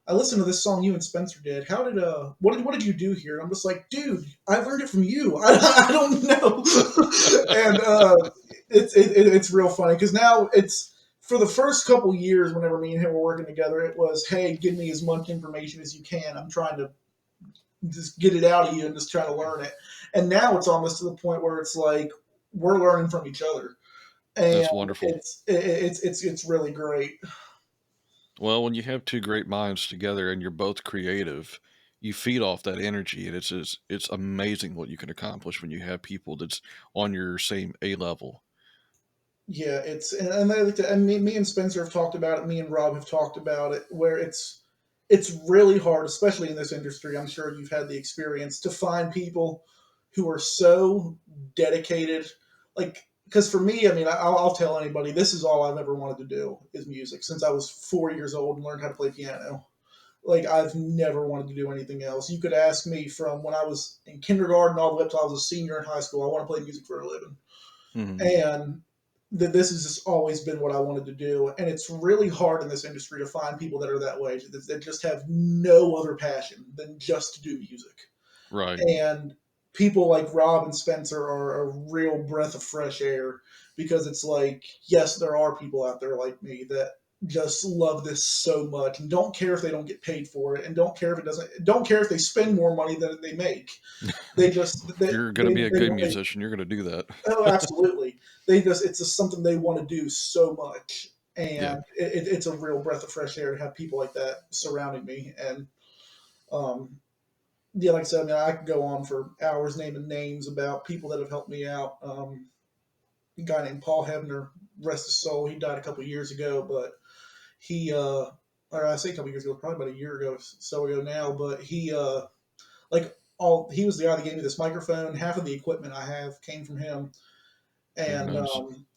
I listened to this song you and Spencer did. How did what did you do here?" And I'm just like, "Dude, I learned it from you. I don't know." And it's real funny because now it's for the first couple years, whenever me and him were working together, it was, "Hey, give me as much information as you can. I'm trying to just get it out of you and just try to learn it." And now it's almost to the point where it's like we're learning from each other, and That's wonderful. it's really great. Well, when you have two great minds together and you're both creative, you feed off that energy, and it's amazing what you can accomplish when you have people that's on your same A level. Yeah, and I like to, and me and Spencer have talked about it. Me and Rob have talked about it, where it's really hard, especially in this industry. I'm sure you've had the experience to find people who are so dedicated. Like, because for me, I mean, I'll tell anybody this is all I've ever wanted to do is music since I was 4 years old and learned how to play piano. Like, I've never wanted to do anything else. You could ask me from when I was in kindergarten all the way up till I was a senior in high school. I want to play music for a living, Hmm. and this has just always been what I wanted to do. And it's really hard in this industry to find people that are that way, that just have no other passion than just to do music. Right. And people like Rob and Spencer are a real breath of fresh air because it's like, yes, there are people out there like me that just love this so much and don't care if they don't get paid for it and don't care if they spend more money than they make. They just If you're going to be a they good want musician, you're going to do that. Oh, absolutely. It's just something they want to do so much, Yeah. and it's a real breath of fresh air to have people like that surrounding me. And um, yeah, like I said, I mean, I could go on for hours naming names about people that have helped me out. A guy named Paul Hebner, rest his soul, he died a couple years ago, but he, or I say a couple years ago, probably about a year ago, so ago now, but he was the guy that gave me this microphone. Half of the equipment I have came from him, Very and nice.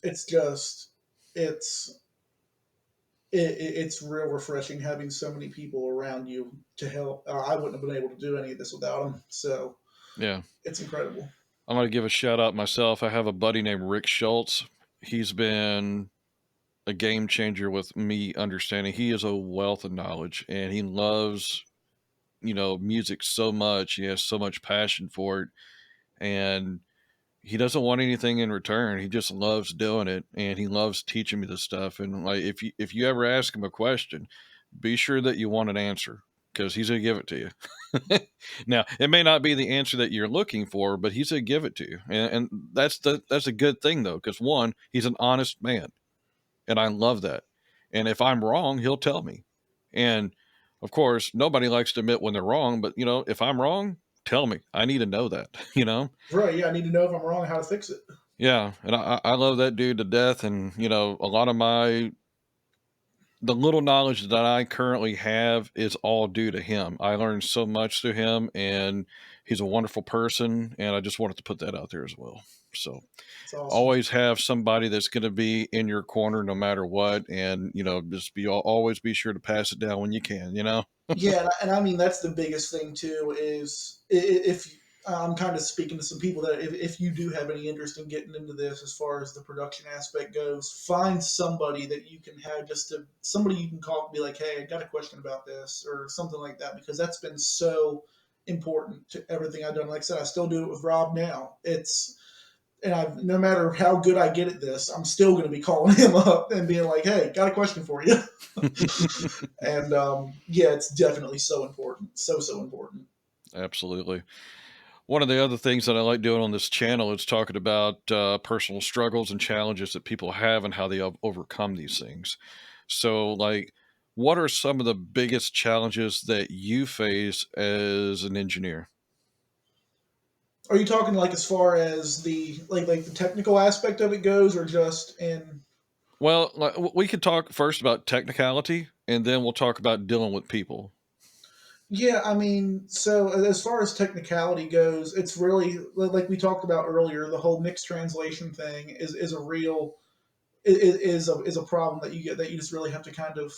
it's just it's it's real refreshing having so many people around you to help. I wouldn't have been able to do any of this without them, so Yeah. it's incredible. I'm going to give a shout out myself. I have a buddy named Rick Schultz. He's been a game changer with me understanding. He is a wealth of knowledge, and he loves, music so much. He has so much passion for it. And he doesn't want anything in return. He just loves doing it, and he loves teaching me this stuff. And like, if you ever ask him a question, be sure that you want an answer, because he's gonna give it to you. Now, it may not be the answer that you're looking for, but he's gonna give it to you, and that's a good thing though, because one, he's an honest man, and I love that. And if I'm wrong, he'll tell me. And of course, nobody likes to admit when they're wrong, but if I'm wrong, tell me. I need to know that. Right? Yeah, I need to know if I'm wrong, how to fix it. Yeah, and I love that dude to death. And a lot of the little knowledge that I currently have is all due to him. I learned so much through him, and he's a wonderful person. And I just wanted to put that out there as well. So It's awesome. always have somebody that's going to be in your corner no matter what, and just always be sure to pass it down when you can. Yeah, and I mean that's the biggest thing too. Is if I'm kind of speaking to some people that if you do have any interest in getting into this as far as the production aspect goes, find somebody that you can have somebody you can call and be like, hey, I got a question about this or something like that, because that's been so important to everything I've done. Like I said, I still do it with Rob now. no matter how good I get at this, I'm still going to be calling him up and being like, "Hey, got a question for you." And yeah, it's definitely so important, so important. Absolutely. One of the other things that I like doing on this channel is talking about personal struggles and challenges that people have and how they overcome these things. So, like, what are some of the biggest challenges that you face as an engineer? Are you talking like as far as the like the technical aspect of it goes, or just in? Well, like, we could talk first about technicality, and then we'll talk about dealing with people. Yeah, I mean, so as far as technicality goes, it's really like we talked about earlier. The whole mixed translation thing is a real is a problem that you get, that you just really have to kind of.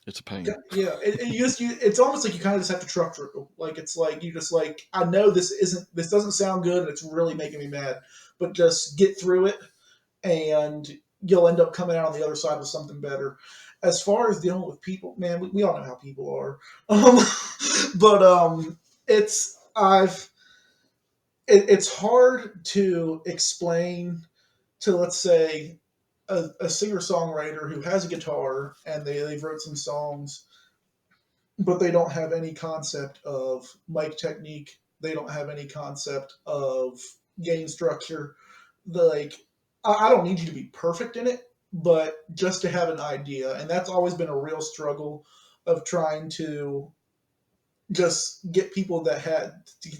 It's a pain. Yeah, it's almost like you kind of just have to truck through. Like it's like you just like, I know this doesn't sound good and it's really making me mad, but just get through it and you'll end up coming out on the other side with something better. As far as dealing with people, man, we all know how people are. Um, but it's I've it's hard to explain to, let's say, a singer songwriter who has a guitar and they've wrote some songs, but they don't have any concept of mic technique. They don't have any concept of game structure. Like, I don't need you to be perfect in it, but just to have an idea. And that's always been a real struggle of trying to just get people that had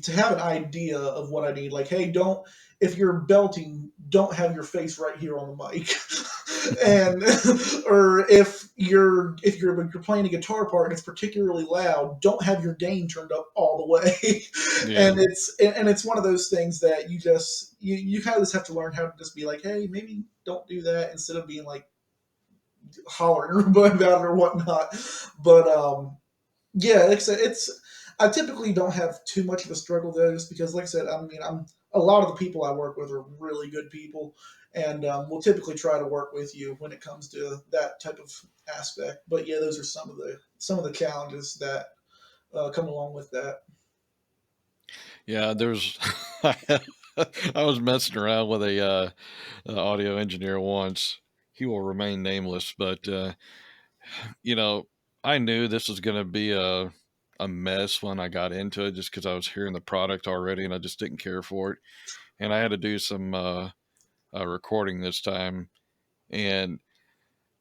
to have an idea of what I need. Like, hey, don't, if you're belting, don't have your face right here on the mic. And or if you're playing a guitar part and it's particularly loud, don't have your gain turned up all the way. Yeah. And it's one of those things that you kind of just have to learn how to just be like, hey, maybe don't do that, instead of being like hollering about it or whatnot. But yeah, like I said, I typically don't have too much of a struggle there, just because, like I said, I mean, I'm a lot of the people I work with are really good people, and we'll typically try to work with you when it comes to that type of aspect. But yeah, those are some of the challenges that come along with that. Yeah, there's I was messing around with a audio engineer once. He will remain nameless, but you know, I knew this was going to be a mess when I got into it, just because I was hearing the product already and I just didn't care for it. And I had to do some recording this time. And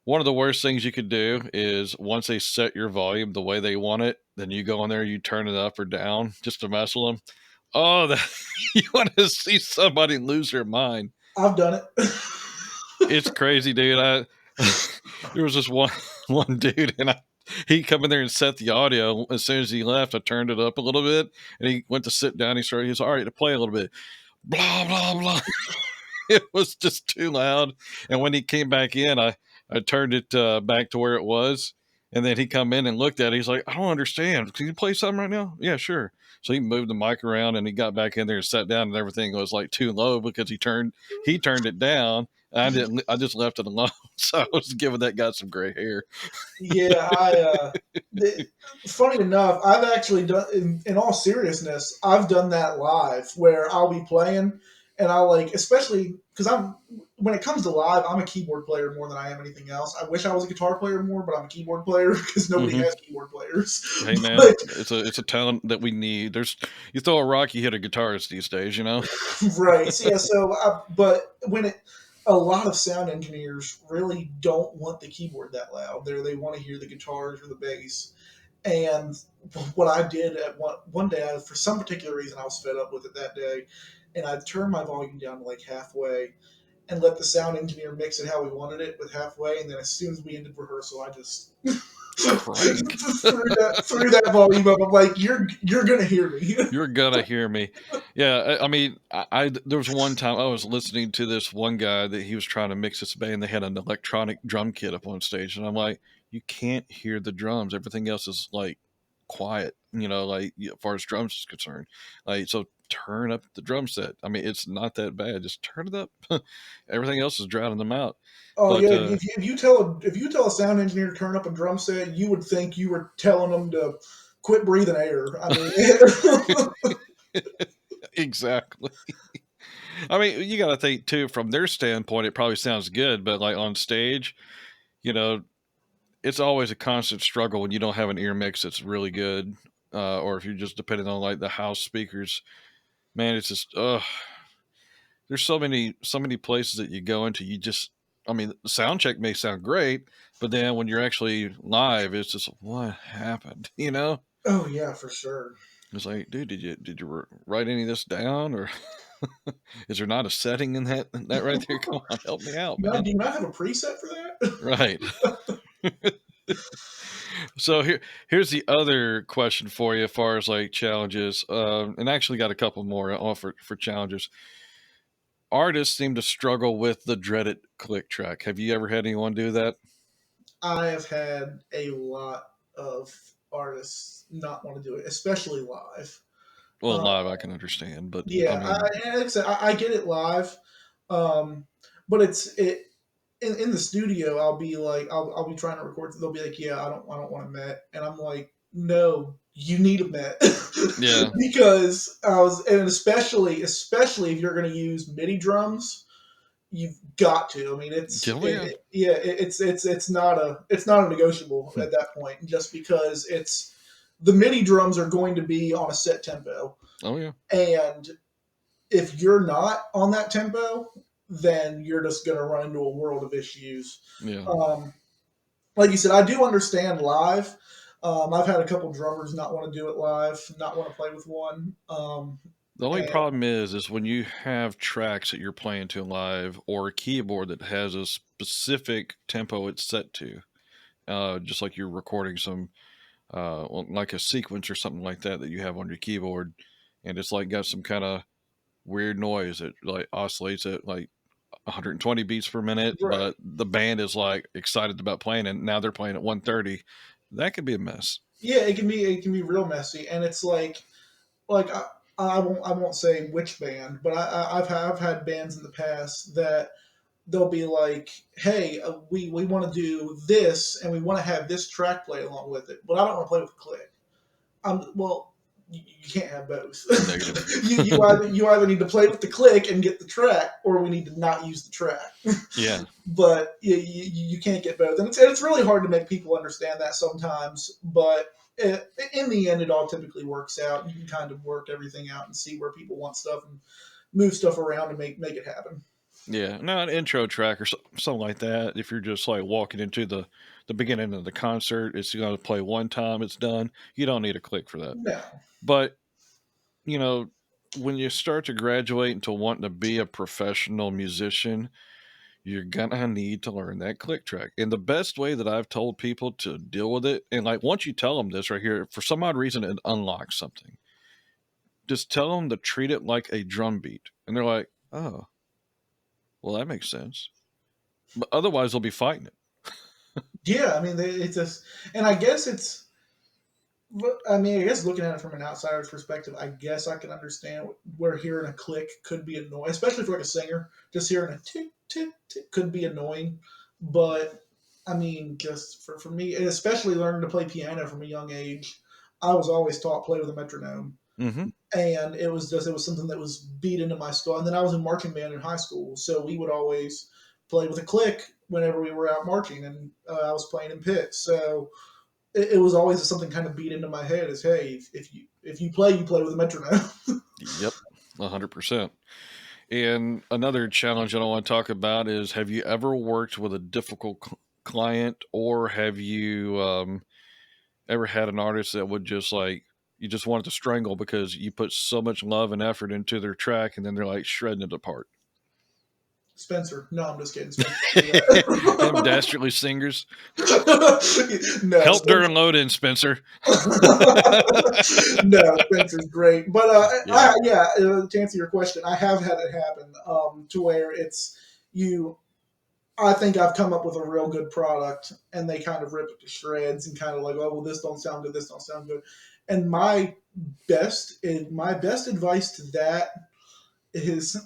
one of the worst things you could do is, once they set your volume the way they want it, then you go in there, you turn it up or down just to mess with them. Oh, you want to see somebody lose their mind. I've done it. It's crazy, dude. There was this one dude, and he come in there and set the audio. As soon as he left, I turned it up a little bit, and he went to sit down. He was all right to play a little bit. Blah blah blah. It was just too loud. And when he came back in, I turned it back to where it was. And then he come in and looked at it. He's like, I don't understand. Can you play something right now? Yeah, sure. So he moved the mic around and he got back in there and sat down, and everything was like too low because he turned it down. I just left it alone. So I was giving that guy some gray hair. Yeah, funny enough, I've actually done, in all seriousness, I've done that live where I'll be playing and I'll like, especially because when it comes to live, I'm a keyboard player more than I am anything else. I wish I was a guitar player more, but I'm a keyboard player because nobody Hmm. has keyboard players. Hey man, But it's a talent that we need. You throw a rock, you hit a guitarist these days, you know? right, so yeah, but a lot of sound engineers really don't want the keyboard that loud. They want to hear the guitars or the bass. And what I did at one day, for some particular reason, I was fed up with it that day, and I turned my volume down to like halfway and let the sound engineer mix it how we wanted it with halfway. And then as soon as we ended rehearsal, I just Crank. threw that volume up. I'm like, you're gonna hear me. You're gonna hear me. Yeah, I mean, there was one time I was listening to this one guy that he was trying to mix this band. They had an electronic drum kit up on stage, and I'm like, you can't hear the drums. Everything else is like quiet, like as far as drums is concerned. Like, so turn up the drum set. I mean, it's not that bad. Just turn it up. Everything else is drowning them out. Oh But yeah, if you tell a sound engineer to turn up a drum set, you would think you were telling them to quit breathing air. I mean, exactly. I mean, you got to think too, from their standpoint, it probably sounds good, but like on stage, you know, it's always a constant struggle when you don't have an ear mix that's really good, or if you're just depending on like the house speakers. Man, it's just, there's so many places that you go into. You just, I mean, the sound check may sound great, but then when you're actually live, it's just what happened, you know? Oh yeah, for sure. It's like, dude, did you write any of this down, or is there not a setting in that right there? Come on, help me out, Now, man. do you not have a preset for that? Right. So here's the other question for you, as far as like challenges, and I actually got a couple more for challenges. Artists seem to struggle with the dreaded click track. Have you ever had anyone do that? I have had a lot of artists not want to do it, especially live. Well, Uh, live I can understand, but I yeah, mean, like I said, I get it live, um, but in the studio. I'll be like, I'll be trying to record. They'll be like, yeah, I don't want a Met, and I'm like, no, you need a Met yeah, because and especially if you're going to use MIDI drums, you've got to. I mean, oh yeah, yeah, it's not a negotiable Hmm. at that point, just because it's the MIDI drums are going to be on a set tempo, Oh yeah, and if you're not on that tempo, then you're just going to run into a world of issues. yeah. Um, like you said, I do understand live. I've had a couple drummers not want to do it live, not want to play with one. The only And problem is when you have tracks that you're playing to live, or a keyboard that has a specific tempo it's set to, just like you're recording some, well, like a sequence or something like that you have on your keyboard, and it's like got some kind of weird noise that like oscillates at like 120 beats per minute, right, but the band is like excited about playing, and now they're playing at 130. That could be a mess. yeah, it can be real messy, and it's like I won't say which band, but I've had bands in the past that they'll be like, "Hey, we want to do this, and we want to have this track play along with it, but I don't want to play with a click." Well, you can't have both. Negative. you either need to play with the click and get the track, or we need to not use the track. Yeah. But you can't get both, and it's really hard to make people understand that sometimes. But in the end, it all typically works out. You can kind of work everything out and see where people want stuff and move stuff around to make it happen. Yeah, no, an intro track or something like that. If you're just like walking into the beginning of the concert, it's going to play one time, it's done. You don't need a click for that. No, But you know, when you start to graduate into wanting to be a professional musician, you're gonna need to learn that click track. And the best way that I've told people to deal with it, and like once you tell them this right here, for some odd reason, it unlocks something. Just tell them to treat it like a drum beat, and they're like, "Oh, well, that makes sense." But otherwise, they'll be fighting it. yeah, I mean it's just, and I guess it's. I mean, I guess looking at it from an outsider's perspective, I guess I can understand where hearing a click could be annoying, especially for like a singer. Just hearing a tick tick tick could be annoying, but I mean, just for me, and especially learning to play piano from a young age, I was always taught play with a metronome, Mm-hmm. and it was something that was beat into my skull. And then I was in marching band in high school, so we would always play with a click whenever we were out marching, and I was playing in pit, so it was always something kind of beat into my head is, hey, if you play, you play with a metronome. Yep, 100%. And another challenge that I want to talk about is: have you ever worked with a difficult client, or have you ever had an artist that would just like you just wanted to strangle because you put so much love and effort into their track, and then they're like shredding it apart? Spencer. No, I'm just kidding. Spencer. Yeah. Them dastardly singers. No, Help Spencer. during load in, Spencer. No, Spencer's great. But Yeah. yeah, to answer your question, I have had it happen to where it's you. I think I've come up with a real good product, and they kind of rip it to shreds and kind of like, oh well, this don't sound good, this don't sound good. And my best advice to that is,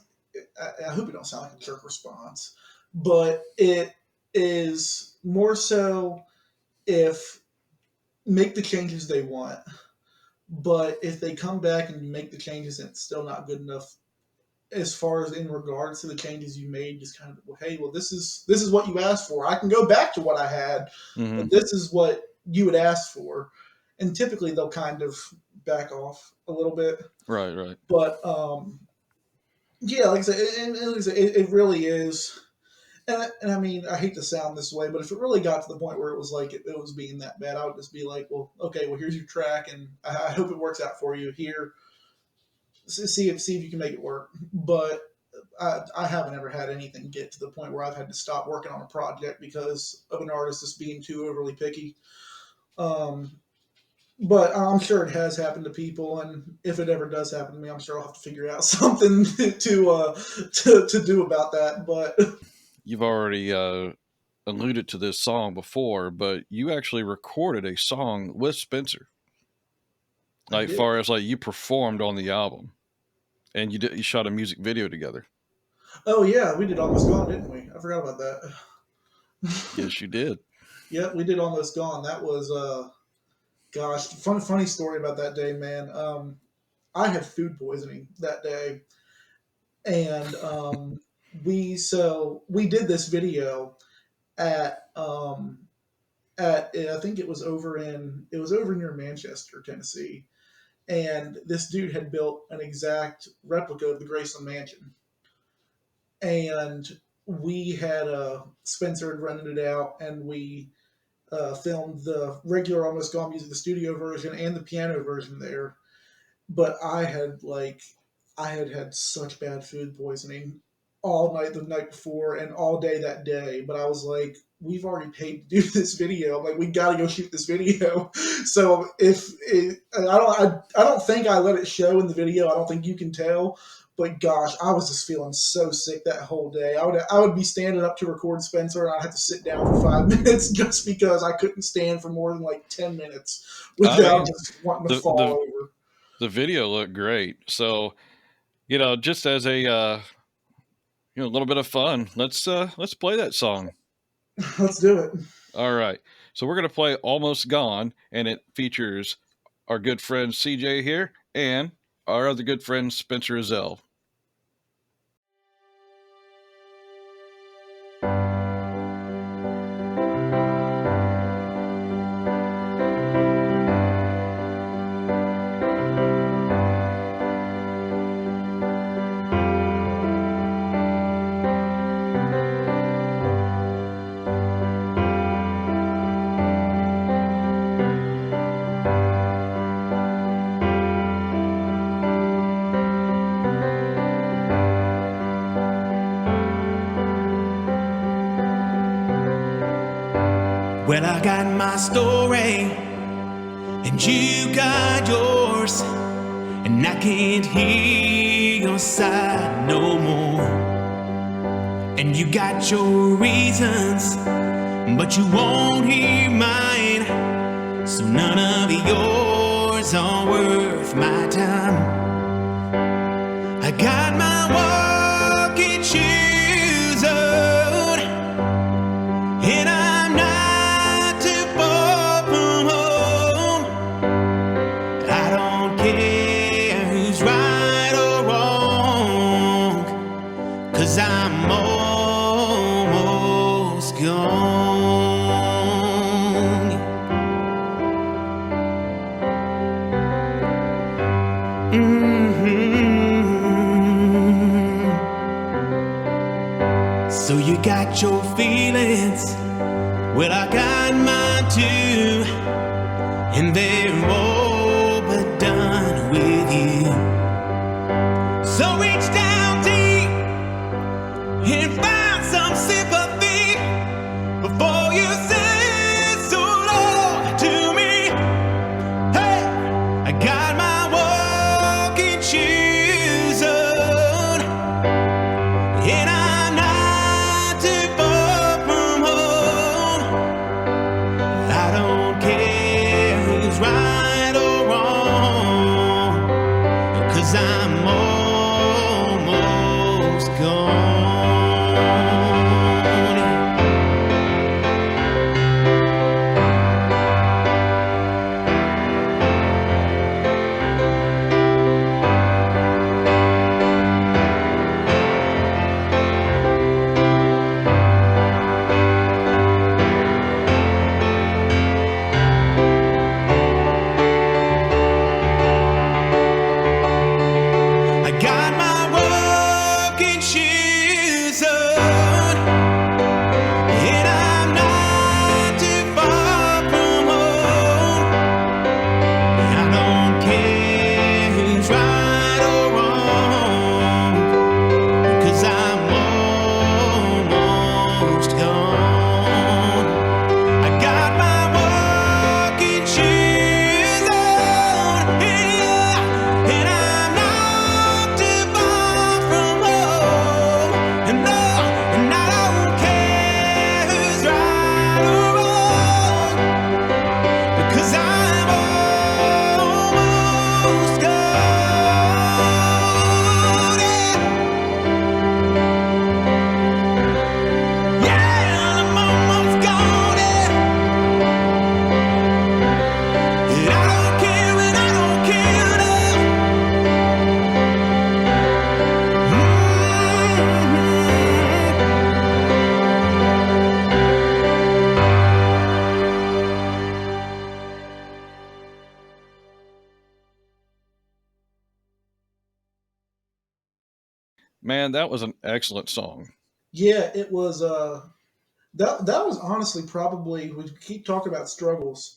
I hope it don't sound like a jerk response, but it is more so if make the changes they want, but if they come back and make the changes and it's still not good enough, as far as in regards to the changes you made, just kind of, well, hey, well, this is what you asked for. I can go back to what I had, Hmm. but this is what you would ask for. And typically they'll kind of back off a little bit. Right, right. But yeah, like I said, it really is. And I mean, I hate to sound this way, but if it really got to the point where it was like it was being that bad, I would just be like, well, okay, well, here's your track, and I hope it works out for you. Here, see if you can make it work. But I haven't ever had anything get to the point where I've had to stop working on a project because of an artist just being too overly picky. Um, but I'm sure it has happened to people, and if it ever does happen to me, I'm sure I'll have to figure out something to do about that. But You've already alluded to this song before, but you actually recorded a song with Spencer. I Like, did. far as like you performed on the album, and you shot a music video together. Oh yeah, we did Almost Gone, didn't we? I forgot about that. Yes, you did. Yep, we did Almost Gone. That was gosh, funny story about that day, man. I had food poisoning that day, and we did this video at I think it was over near Manchester, Tennessee, and this dude had built an exact replica of the Graceland Mansion, and we had Spencer had rented it out, and we filmed the regular Almost Gone music, the studio version, and the piano version there. But I had such bad food poisoning all night the night before and all day that day. But I was like, we've already paid to do this video. I'm like, we got to go shoot this video. So I don't think I let it show in the video. I don't think you can tell. But gosh, I was just feeling so sick that whole day. I would be standing up to record Spencer, and I'd have to sit down for 5 minutes just because I couldn't stand for more than like 10 minutes without just wanting to fall over. The video looked great. So, just as a little bit of fun, let's play that song. Let's do it. All right. So we're gonna play Almost Gone, and it features our good friend CJ here and our other good friend Spencer Ezell. Well, I got my story, and you got yours, and I can't hear your side no more. And you got your reasons, but you won't hear mine, so none of yours are worth my time. I got my walking shoes on, and I'm not too far from home. I don't care who's right or wrong, 'cause I'm almost gone. So you got your feelings, well I got mine too, and they're all but done with you. So reach down deep and find some sympathy before you say so long to me. Hey, I got my walking shoes on, and I'm not too far from home. I don't care who's right or wrong. Man, that was an excellent song. Yeah, it was. That was honestly probably, we keep talking about struggles.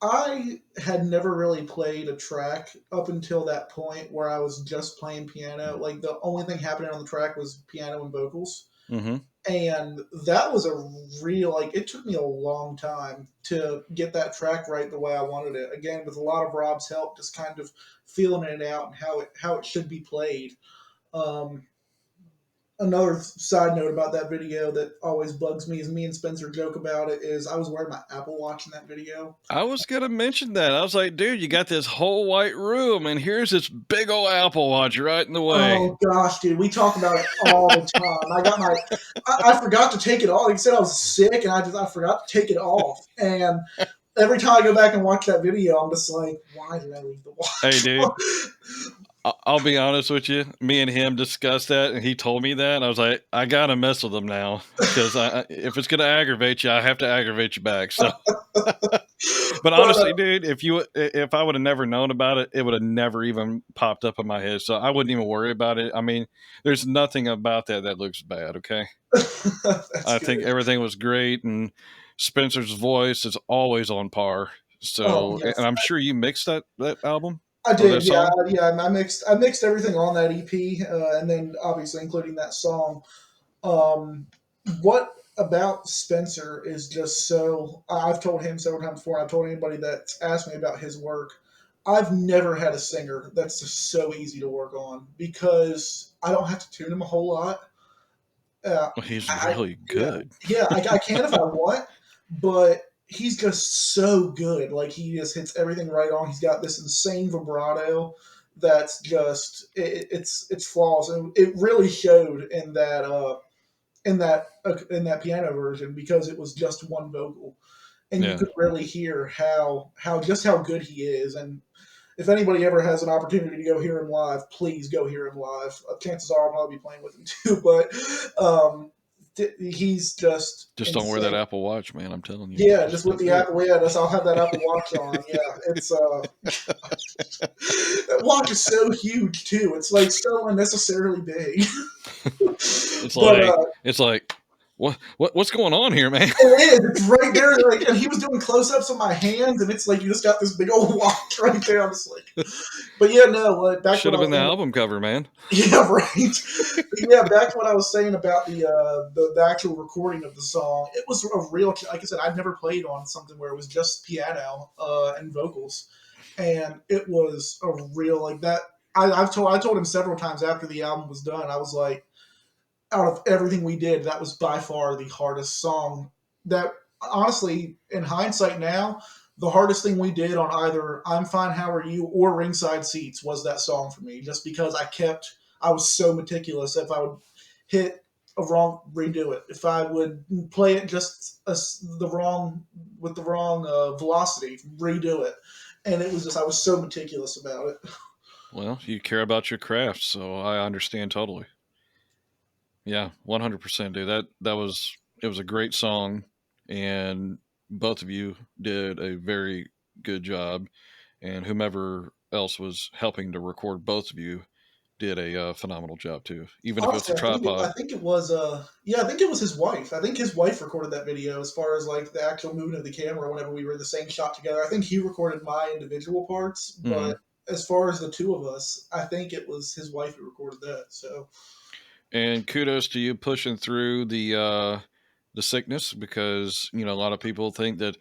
I had never really played a track up until that point where I was just playing piano. Like the only thing happening on the track was piano and vocals. Mm-hmm. And that was a real, like, it took me a long time to get that track right the way I wanted it. Again, with a lot of Rob's help, just kind of feeling it out and how it should be played. Um, Another side note about that video that always bugs me is me and Spencer joke about it is I was wearing my Apple Watch in that video. I was gonna mention that. I was like, dude, you got this whole white room, and here's this big old Apple Watch right in the way. Oh gosh, dude, we talk about it all the time. I forgot to take it off. Like I said, I was sick, and I forgot to take it off. And every time I go back and watch that video, I'm just like, why did I leave the watch? Hey, dude, I'll be honest with you. Me and him discussed that, and he told me that. And I was like, I gotta mess with him now because if it's gonna aggravate you, I have to aggravate you back. So, but honestly, dude, if I would have never known about it, it would have never even popped up in my head. So I wouldn't even worry about it. I mean, there's nothing about that looks bad. Okay, I think everything was great, and Spencer's voice is always on par. So, Yes. and I'm sure you mixed that album. I did, yeah, Song? yeah. I mixed everything on that EP, and then obviously including that song. Um, what about Spencer is just so. I've told him several times before. I've told anybody that's asked me about his work. I've never had a singer that's just so easy to work on because I don't have to tune him a whole lot. Well, he's really good. Yeah, I can if I want, but he's just so good. Like he just hits everything right on. He's got this insane vibrato that's just it's flawless, and it really showed in that piano version because it was just one vocal, and you could really hear how good he is. And if anybody ever has an opportunity to go hear him live, please go hear him live. Chances are I'll probably be playing with him too, but he's just insane. Don't wear that Apple Watch, man. I'm telling you. Yeah, just with the Apple. Yeah, I'll have that Apple Watch on. Yeah, it's that watch is so huge too. It's like so unnecessarily big. It's like what's going on here, man? It is. It's right there. Like, and he was doing close-ups of my hands, and it's like you just got this big old watch right there. I'm just like, but yeah, no. Like back should have been the album cover, man. Yeah, right. Yeah, back to what I was saying about the actual recording of the song. It was a real. Like I said, I'd never played on something where it was just piano and vocals, and it was a real like that. I told him several times after the album was done. I was like, out of everything we did, that was by far the hardest song. That honestly, in hindsight now, the hardest thing we did on either I'm Fine, How Are You or Ringside Seats was that song for me, just because I was so meticulous. If I would hit a wrong, redo it. If I would play it just the wrong velocity, redo it. And it was just, I was so meticulous about it. Well, you care about your craft, so I understand totally. Yeah, 100%, dude. It was a great song, and both of you did a very good job, and whomever else was helping to record both of you did a phenomenal job too. Even honestly, if it's a tripod. I think it was his wife. I think his wife recorded that video as far as like the actual movement of the camera whenever we were in the same shot together. I think he recorded my individual parts, but as far as the two of us, I think it was his wife who recorded that. So. And kudos to you pushing through the sickness, because a lot of people think that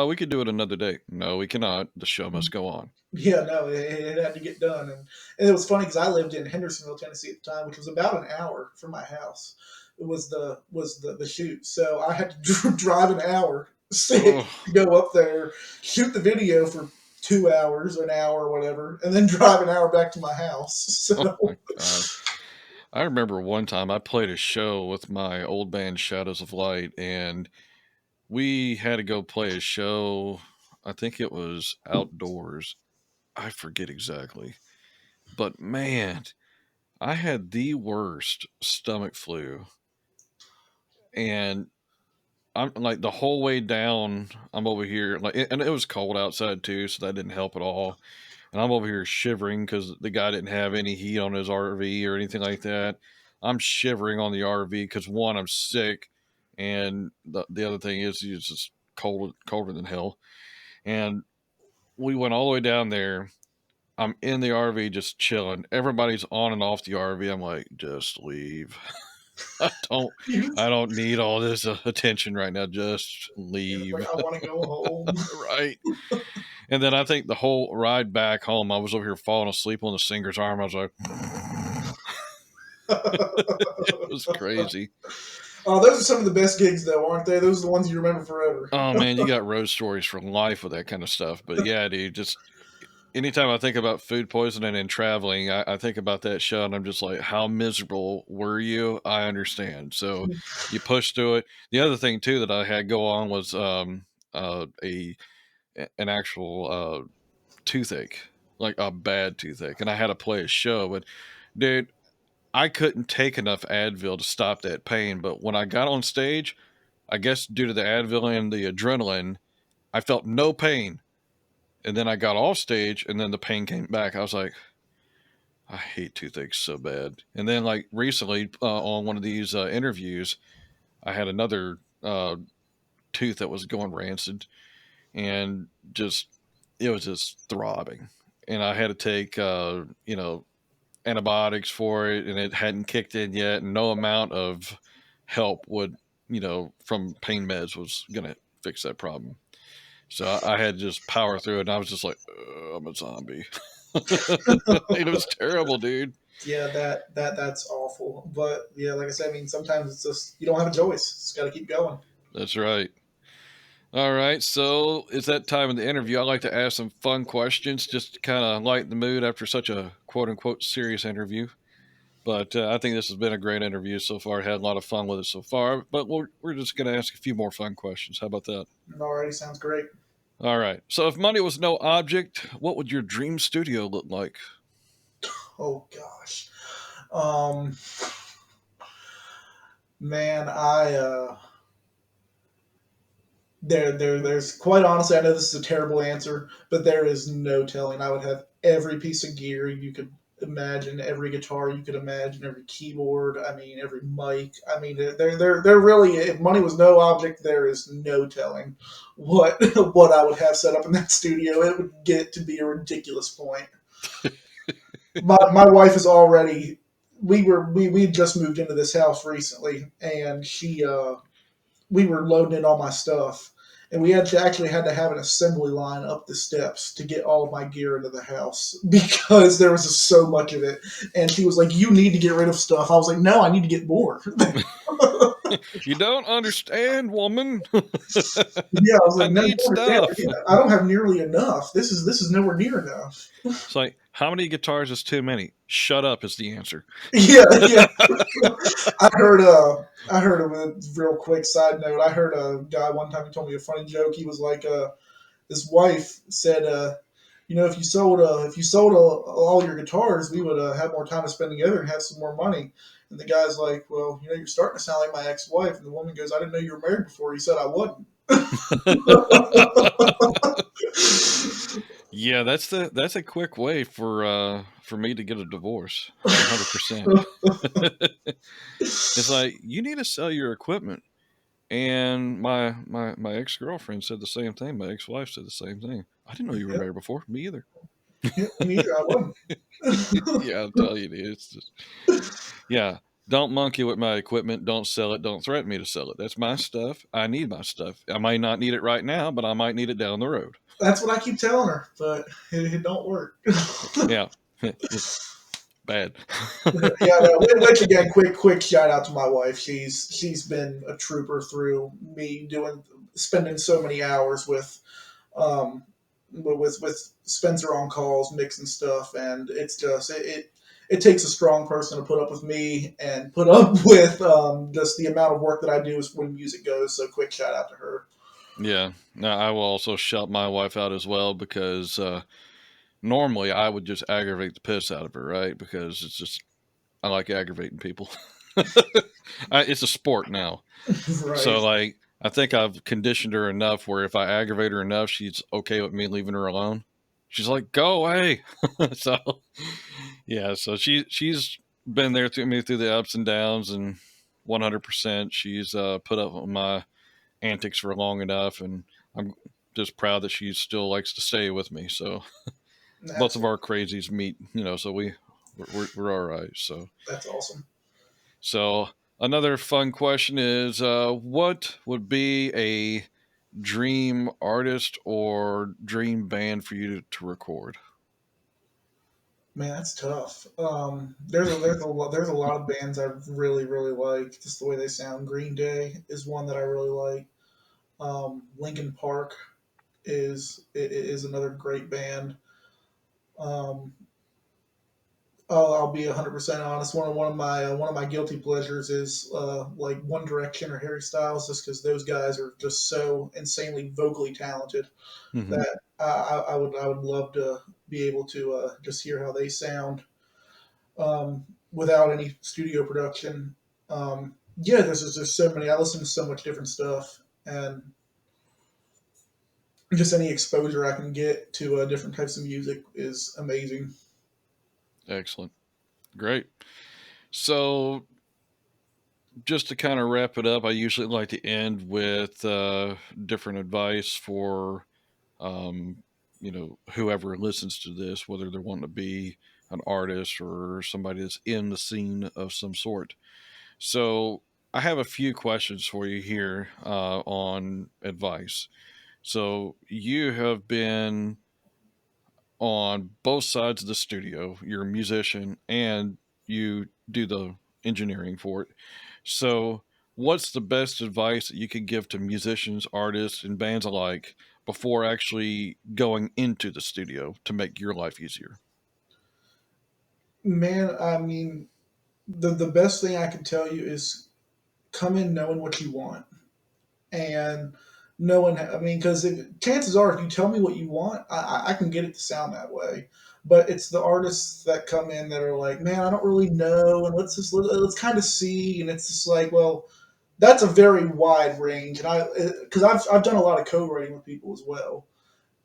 we could do it another day. No, we cannot. The show must go on. Yeah, no, it had to get done, and it was funny because I lived in Hendersonville, Tennessee at the time, which was about an hour from my house. It was the shoot, so I had to drive an hour sick to go up there, shoot the video for 2 hours, an hour, or whatever, and then drive an hour back to my house. So. Oh my God. I remember one time I played a show with my old band Shadows of Light, and we had to go play a show. I think it was outdoors. I forget exactly. But man, I had the worst stomach flu. And I'm like the whole way down, I'm over here, like, and it was cold outside too, so that didn't help at all. and I'm over here shivering because the guy didn't have any heat on his RV or anything like that. I'm shivering on the RV because one, I'm sick, and the other thing is it's just colder than hell. And we went all the way down there. I'm in the RV just chilling. Everybody's on and off the RV. I'm like, just leave. I don't I don't need all this attention right now. Just Yeah, leave. like I want to go home. Right. And then I think the whole ride back home, I was over here falling asleep on the singer's arm. I was like, it was crazy. Oh, those are some of the best gigs, though, aren't they? Those are the ones you remember forever. Oh man, you got road stories for life with that kind of stuff. But yeah, dude, just anytime I think about food poisoning and traveling, I think about that show and I'm just like, how miserable were you? I understand. So you push through it. The other thing too that I had go on was a an actual toothache, like a bad toothache, and I had to play a show. But dude, I couldn't take enough Advil to stop that pain. But when I got on stage, I guess due to the Advil and the adrenaline, I felt no pain. And then I got off stage, and then the pain came back. I was like, I hate toothaches so bad. And then, like recently, on one of these interviews, I had another tooth that was going rancid, and just it was just throbbing. And I had to take, antibiotics for it, and it hadn't kicked in yet. And no amount of help would, from pain meds was gonna fix that problem. So I had to just power through it, and I was just like, I'm a zombie. It was terrible, dude. Yeah, that's awful. But yeah, like I said, I mean, sometimes it's just you don't have a choice. Just got to keep going. That's right. All right, so it's that time in the interview. I like to ask some fun questions just to kind of lighten the mood after such a quote unquote serious interview. But I think this has been a great interview so far. I had a lot of fun with it so far. But we're just going to ask a few more fun questions. How about that? Already sounds great. All right. So if money was no object, what would your dream studio look like? Oh gosh, um, man, I there's quite honestly, I know this is a terrible answer, but there is no telling. I would have every piece of gear you could imagine, every guitar you could imagine, every keyboard. I mean, every mic. I mean, they're really. If money was no object, there is no telling what what I would have set up in that studio. It would get to be a ridiculous point. My wife is already. We just moved into this house recently, and we were loading in all my stuff, and we actually had to have an assembly line up the steps to get all of my gear into the house because there was just so much of it. And she was like, "You need to get rid of stuff." I was like, "No, I need to get more." You don't understand, woman. Yeah, I was I like, "No, need stuff. I don't have nearly enough. This is nowhere near enough." It's like, how many guitars is too many? Shut up is the answer. Yeah, yeah. I heard a real quick side note. I heard a guy one time, he told me a funny joke. He was like, his wife said, if you sold all your guitars, we would have more time to spend together and have some more money. And the guy's like, well, you're starting to sound like my ex-wife. And the woman goes, I didn't know you were married before. He said I wasn't. Yeah, that's a quick way for me to get a divorce. 100%. It's like, you need to sell your equipment. And my ex-girlfriend said the same thing. My ex-wife said the same thing. I didn't know you were Yep. married before. Me either. Me neither. I wasn't. Yeah, I'll tell you, dude. It's just, yeah. Don't monkey with my equipment. Don't sell it. Don't threaten me to sell it. That's my stuff. I need my stuff. I might not need it right now, but I might need it down the road. That's what I keep telling her, but it don't work. Yeah. Bad. Yeah, no, which again, quick shout out to my wife. She's been a trooper through me spending so many hours with Spencer on calls, mixing stuff, and it's just it takes a strong person to put up with me and put up with just the amount of work that I do when music goes. So quick shout out to her. Yeah. Now I will also shout my wife out as well because normally I would just aggravate the piss out of her, right? Because it's just I like aggravating people. It's a sport now. Right. So like I think I've conditioned her enough where if I aggravate her enough, she's okay with me leaving her alone. she's like, go away. So yeah, so she's been there through me through the ups and downs, and 100% she's put up with my antics for long enough, and I'm just proud that she still likes to stay with me. So both of our crazies meet, so we're all right. So That's awesome. so another fun question is, what would be a dream artist or dream band for you to record? Man, that's tough. There's a lot of bands I really like, just the way they sound. Green Day is one that I really like. Linkin Park is another great band. Um, I'll be 100% honest. One of my guilty pleasures is like One Direction or Harry Styles, just because those guys are just so insanely vocally talented Mm-hmm. that I would love to be able to just hear how they sound without any studio production. Yeah, there's so many. I listen to so much different stuff, and just any exposure I can get to different types of music is amazing. Excellent. Great. So just to kind of wrap it up, I usually like to end with different advice for, um, whoever listens to this, whether they're wanting to be an artist or somebody that's in the scene of some sort. So I have a few questions for you here on advice. So you have been on both sides of the studio. You're a musician and you do the engineering for it. So, what's the best advice that you could give to musicians, artists, and bands alike before actually going into the studio to make your life easier? Man, I mean, the best thing I can tell you is come in knowing what you want and knowing. I mean, because chances are, if you tell me what you want, I can get it to sound that way. But it's the artists that come in that are like, man, I don't really know, and let's kind of see, and it's just like, well, that's a very wide range, and because I've done a lot of co-writing with people as well,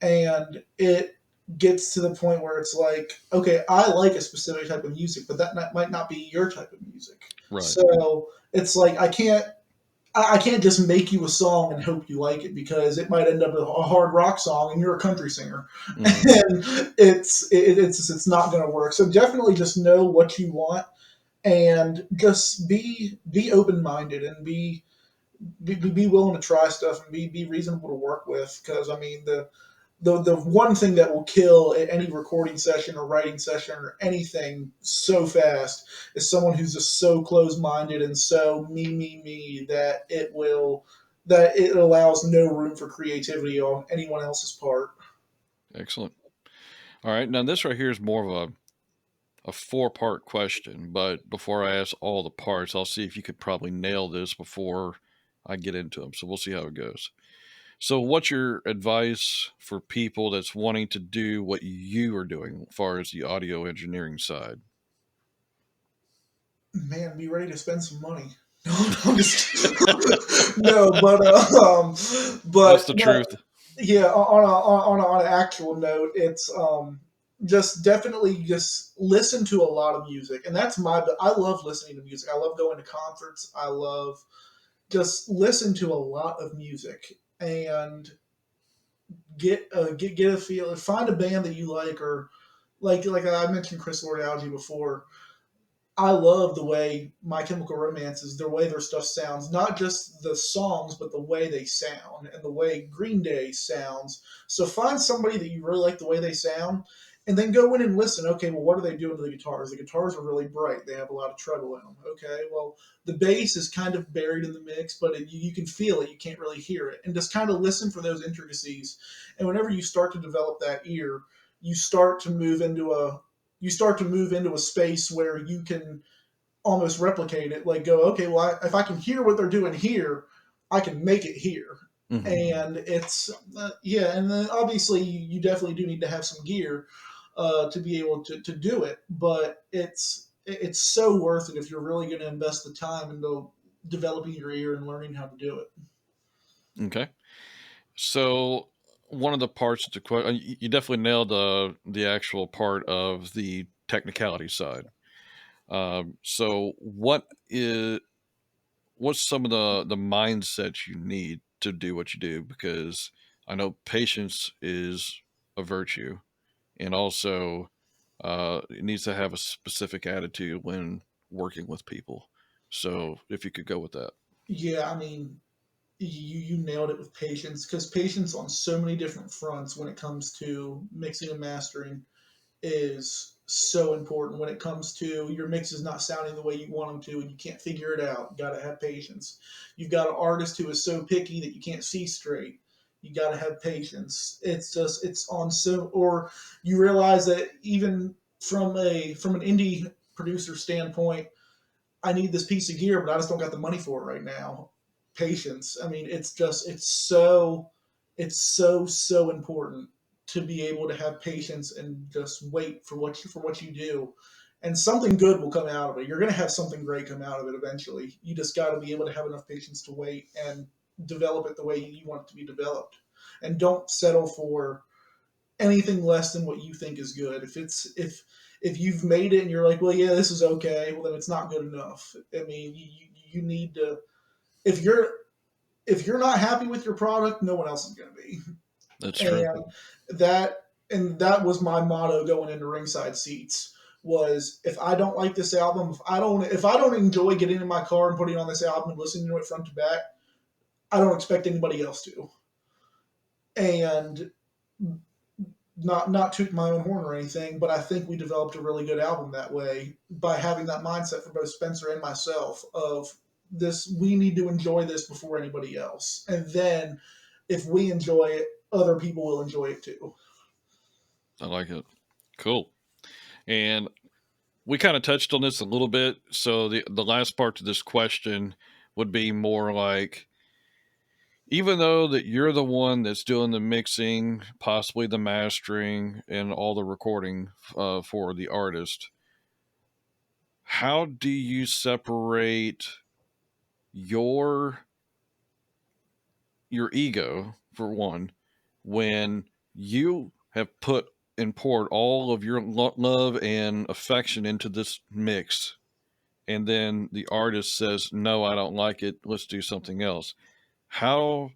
and it gets to the point where it's like, okay, I like a specific type of music, but might not be your type of music. Right. So it's like I can't just make you a song and hope you like it, because it might end up a hard rock song and you're a country singer, Mm-hmm. and it's not going to work. So definitely just know what you want, and just be open minded, and be willing to try stuff, and be reasonable to work with. Because I mean, the one thing that will kill any recording session or writing session or anything so fast is someone who's just so close minded and so me that it allows no room for creativity on anyone else's part. Excellent. All right. Now, this right here is more of a four-part question, but before I ask all the parts, I'll see if you could probably nail this before I get into them. So we'll see how it goes. So, what's your advice for people that's wanting to do what you are doing as far as the audio engineering side? Man, be ready to spend some money. No, I'm just no, That's but the no, truth. yeah. On an actual note, it's just definitely just listen to a lot of music, and that's my. I love listening to music. I love going to concerts. I love just listen to a lot of music and get a feel. Find a band that you like, or like I mentioned Chris Lord-Alge before. I love the way My Chemical Romance is, the way their stuff sounds, not just the songs, but the way they sound and the way Green Day sounds. So find somebody that you really like the way they sound, and then go in and listen. Okay, well, what are they doing to the guitars? The guitars are really bright. They have a lot of treble in them. Okay, well, the bass is kind of buried in the mix, but you can feel it. You can't really hear it. And just kind of listen for those intricacies. And whenever you start to develop that ear, you start to move into a space where you can almost replicate it. Like, go, okay, well, if I can hear what they're doing here, I can make it here. Hmm. And it's yeah, and then obviously you definitely do need to have some gear to be able to do it, but it's so worth it if you're really going to invest the time into developing your ear and learning how to do it. Okay. So, one of the parts of the question, you definitely nailed the actual part of the technicality side. So what's some of the mindsets you need to do what you do? Because I know patience is a virtue, and also it needs to have a specific attitude when working with people. So if you could go with that. Yeah, I mean, you nailed it with patience, because patience on so many different fronts when it comes to mixing and mastering is so important. When it comes to your mixes not sounding the way you want them to and you can't figure it out, you got to have patience. You've got an artist who is so picky that you can't see straight, you got to have patience. It's on so, or you realize that even from an indie producer standpoint, I need this piece of gear, but I just don't got the money for it right now. Patience. I mean, it's so important to be able to have patience and just wait for what you do, and something good will come out of it. You're going to have something great come out of it eventually. You just got to be able to have enough patience to wait and develop it the way you want it to be developed, and don't settle for anything less than what you think is good. If you've made it and you're like, well, yeah, this is okay, well then it's not good enough. I mean, you need to, if you're not happy with your product, no one else is going to be. That's true. And that was my motto going into Ringside Seats, was if I don't like this album, if I don't enjoy getting in my car and putting on this album and listening to it front to back, I don't expect anybody else to. And not toot my own horn or anything, but I think we developed a really good album that way by having that mindset for both Spencer and myself of this. We need to enjoy this before anybody else, and then if we enjoy it, other people will enjoy it too. I like it. Cool. And we kind of touched on this a little bit. So the last part to this question would be more like, even though that you're the one that's doing the mixing, possibly the mastering, and all the recording for the artist, how do you separate your ego, for one, when you have put and poured all of your love and affection into this mix, and then the artist says, no, I don't like it, let's do something else? how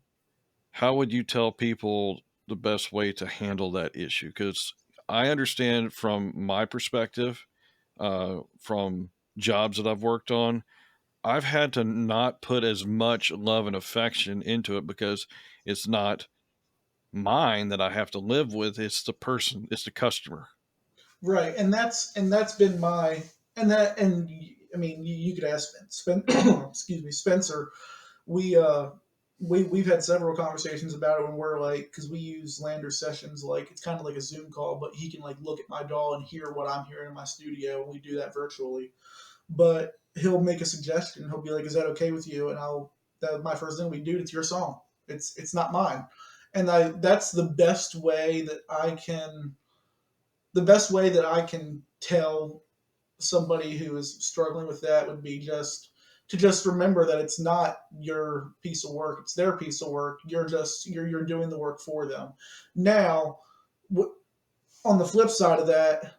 how would you tell people the best way to handle that issue? Because I understand from my perspective, from jobs that I've worked on, I've had to not put as much love and affection into it because it's not mine that I have to live with. It's the person, it's the customer. Right, and that's been my, and I mean, you could ask excuse me, Spencer. We we've had several conversations about it when we're like, because we use Lander sessions, like it's kind of like a Zoom call, but he can like look at my DAW and hear what I'm hearing in my studio, and we do that virtually. But he'll make a suggestion. He'll be like, "Is that okay with you?" And that my first thing will be, "Dude, it's your song. It's not mine." And that's the best way that I can tell somebody who is struggling with that would be just remember that it's not your piece of work, it's their piece of work. You're doing the work for them. Now, on the flip side of that,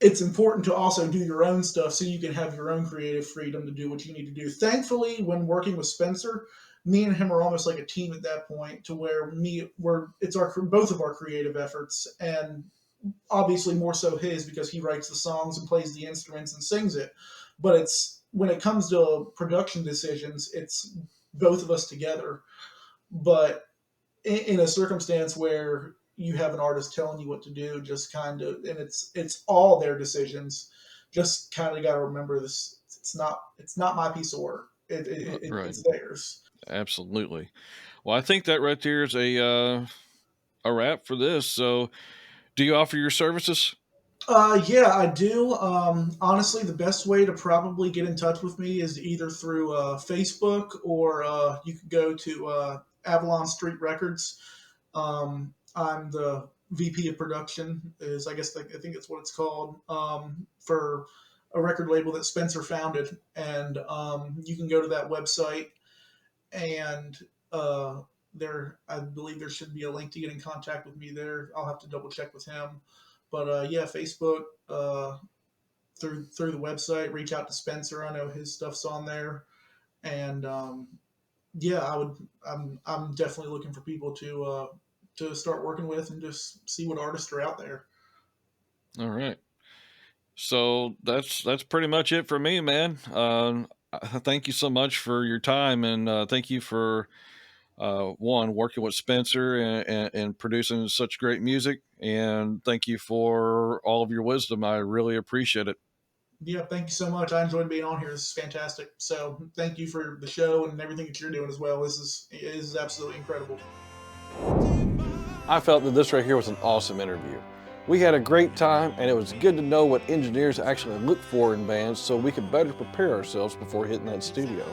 it's important to also do your own stuff so you can have your own creative freedom to do what you need to do. Thankfully, when working with Spencer, me and him are almost like a team at that point, to where it's our both of our creative efforts, and obviously more so his, because he writes the songs and plays the instruments and sings it. But it's when it comes to production decisions, it's both of us together. But in a circumstance where you have an artist telling you what to do, just kind of, and it's all their decisions, just kind of got to remember this. It's not my piece of work. Right. It's theirs. Absolutely. Well, I think that right there is a wrap for this. So, do you offer your services? Yeah, I do. Honestly, the best way to probably get in touch with me is either through Facebook, or you could go to Avalon Street Records. I'm the VP of production, is I think that's what it's called, for a record label that Spencer founded. And you can go to that website and I believe there should be a link to get in contact with me there. I'll have to double check with him. But yeah, Facebook, through the website, reach out to Spencer. I know his stuff's on there. And yeah, I'm definitely looking for people to start working with and just see what artists are out there. All right. So that's pretty much it for me, man. Thank you so much for your time, and thank you for one, working with Spencer and producing such great music, and thank you for all of your wisdom. I really appreciate it. Yeah, thank you so much. I enjoyed being on here. This is fantastic. So thank you for the show and everything that you're doing as well. This is absolutely incredible. I felt that this right here was an awesome interview. We had a great time, and it was good to know what engineers actually look for in bands so we could better prepare ourselves before hitting that studio.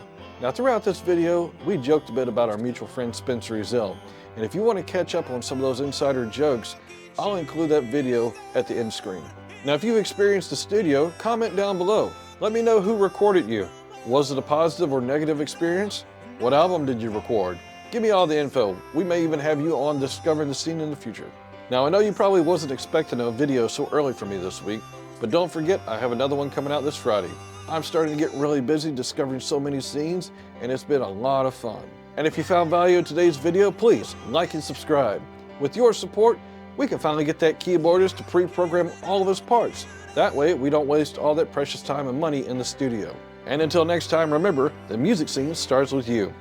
Now, throughout this video, we joked a bit about our mutual friend Spencer Ezell, and if you want to catch up on some of those insider jokes, I'll include that video at the end screen. Now, if you've experienced the studio, comment down below. Let me know who recorded you. Was it a positive or negative experience? What album did you record? Give me all the info. We may even have you on Discovering the Scene in the future. Now, I know you probably wasn't expecting a video so early from me this week, but don't forget I have another one coming out this Friday. I'm starting to get really busy discovering so many scenes, and it's been a lot of fun. And if you found value in today's video, please like and subscribe. With your support, we can finally get that keyboardist to pre-program all of his parts. That way, we don't waste all that precious time and money in the studio. And until next time, remember, the music scene starts with you.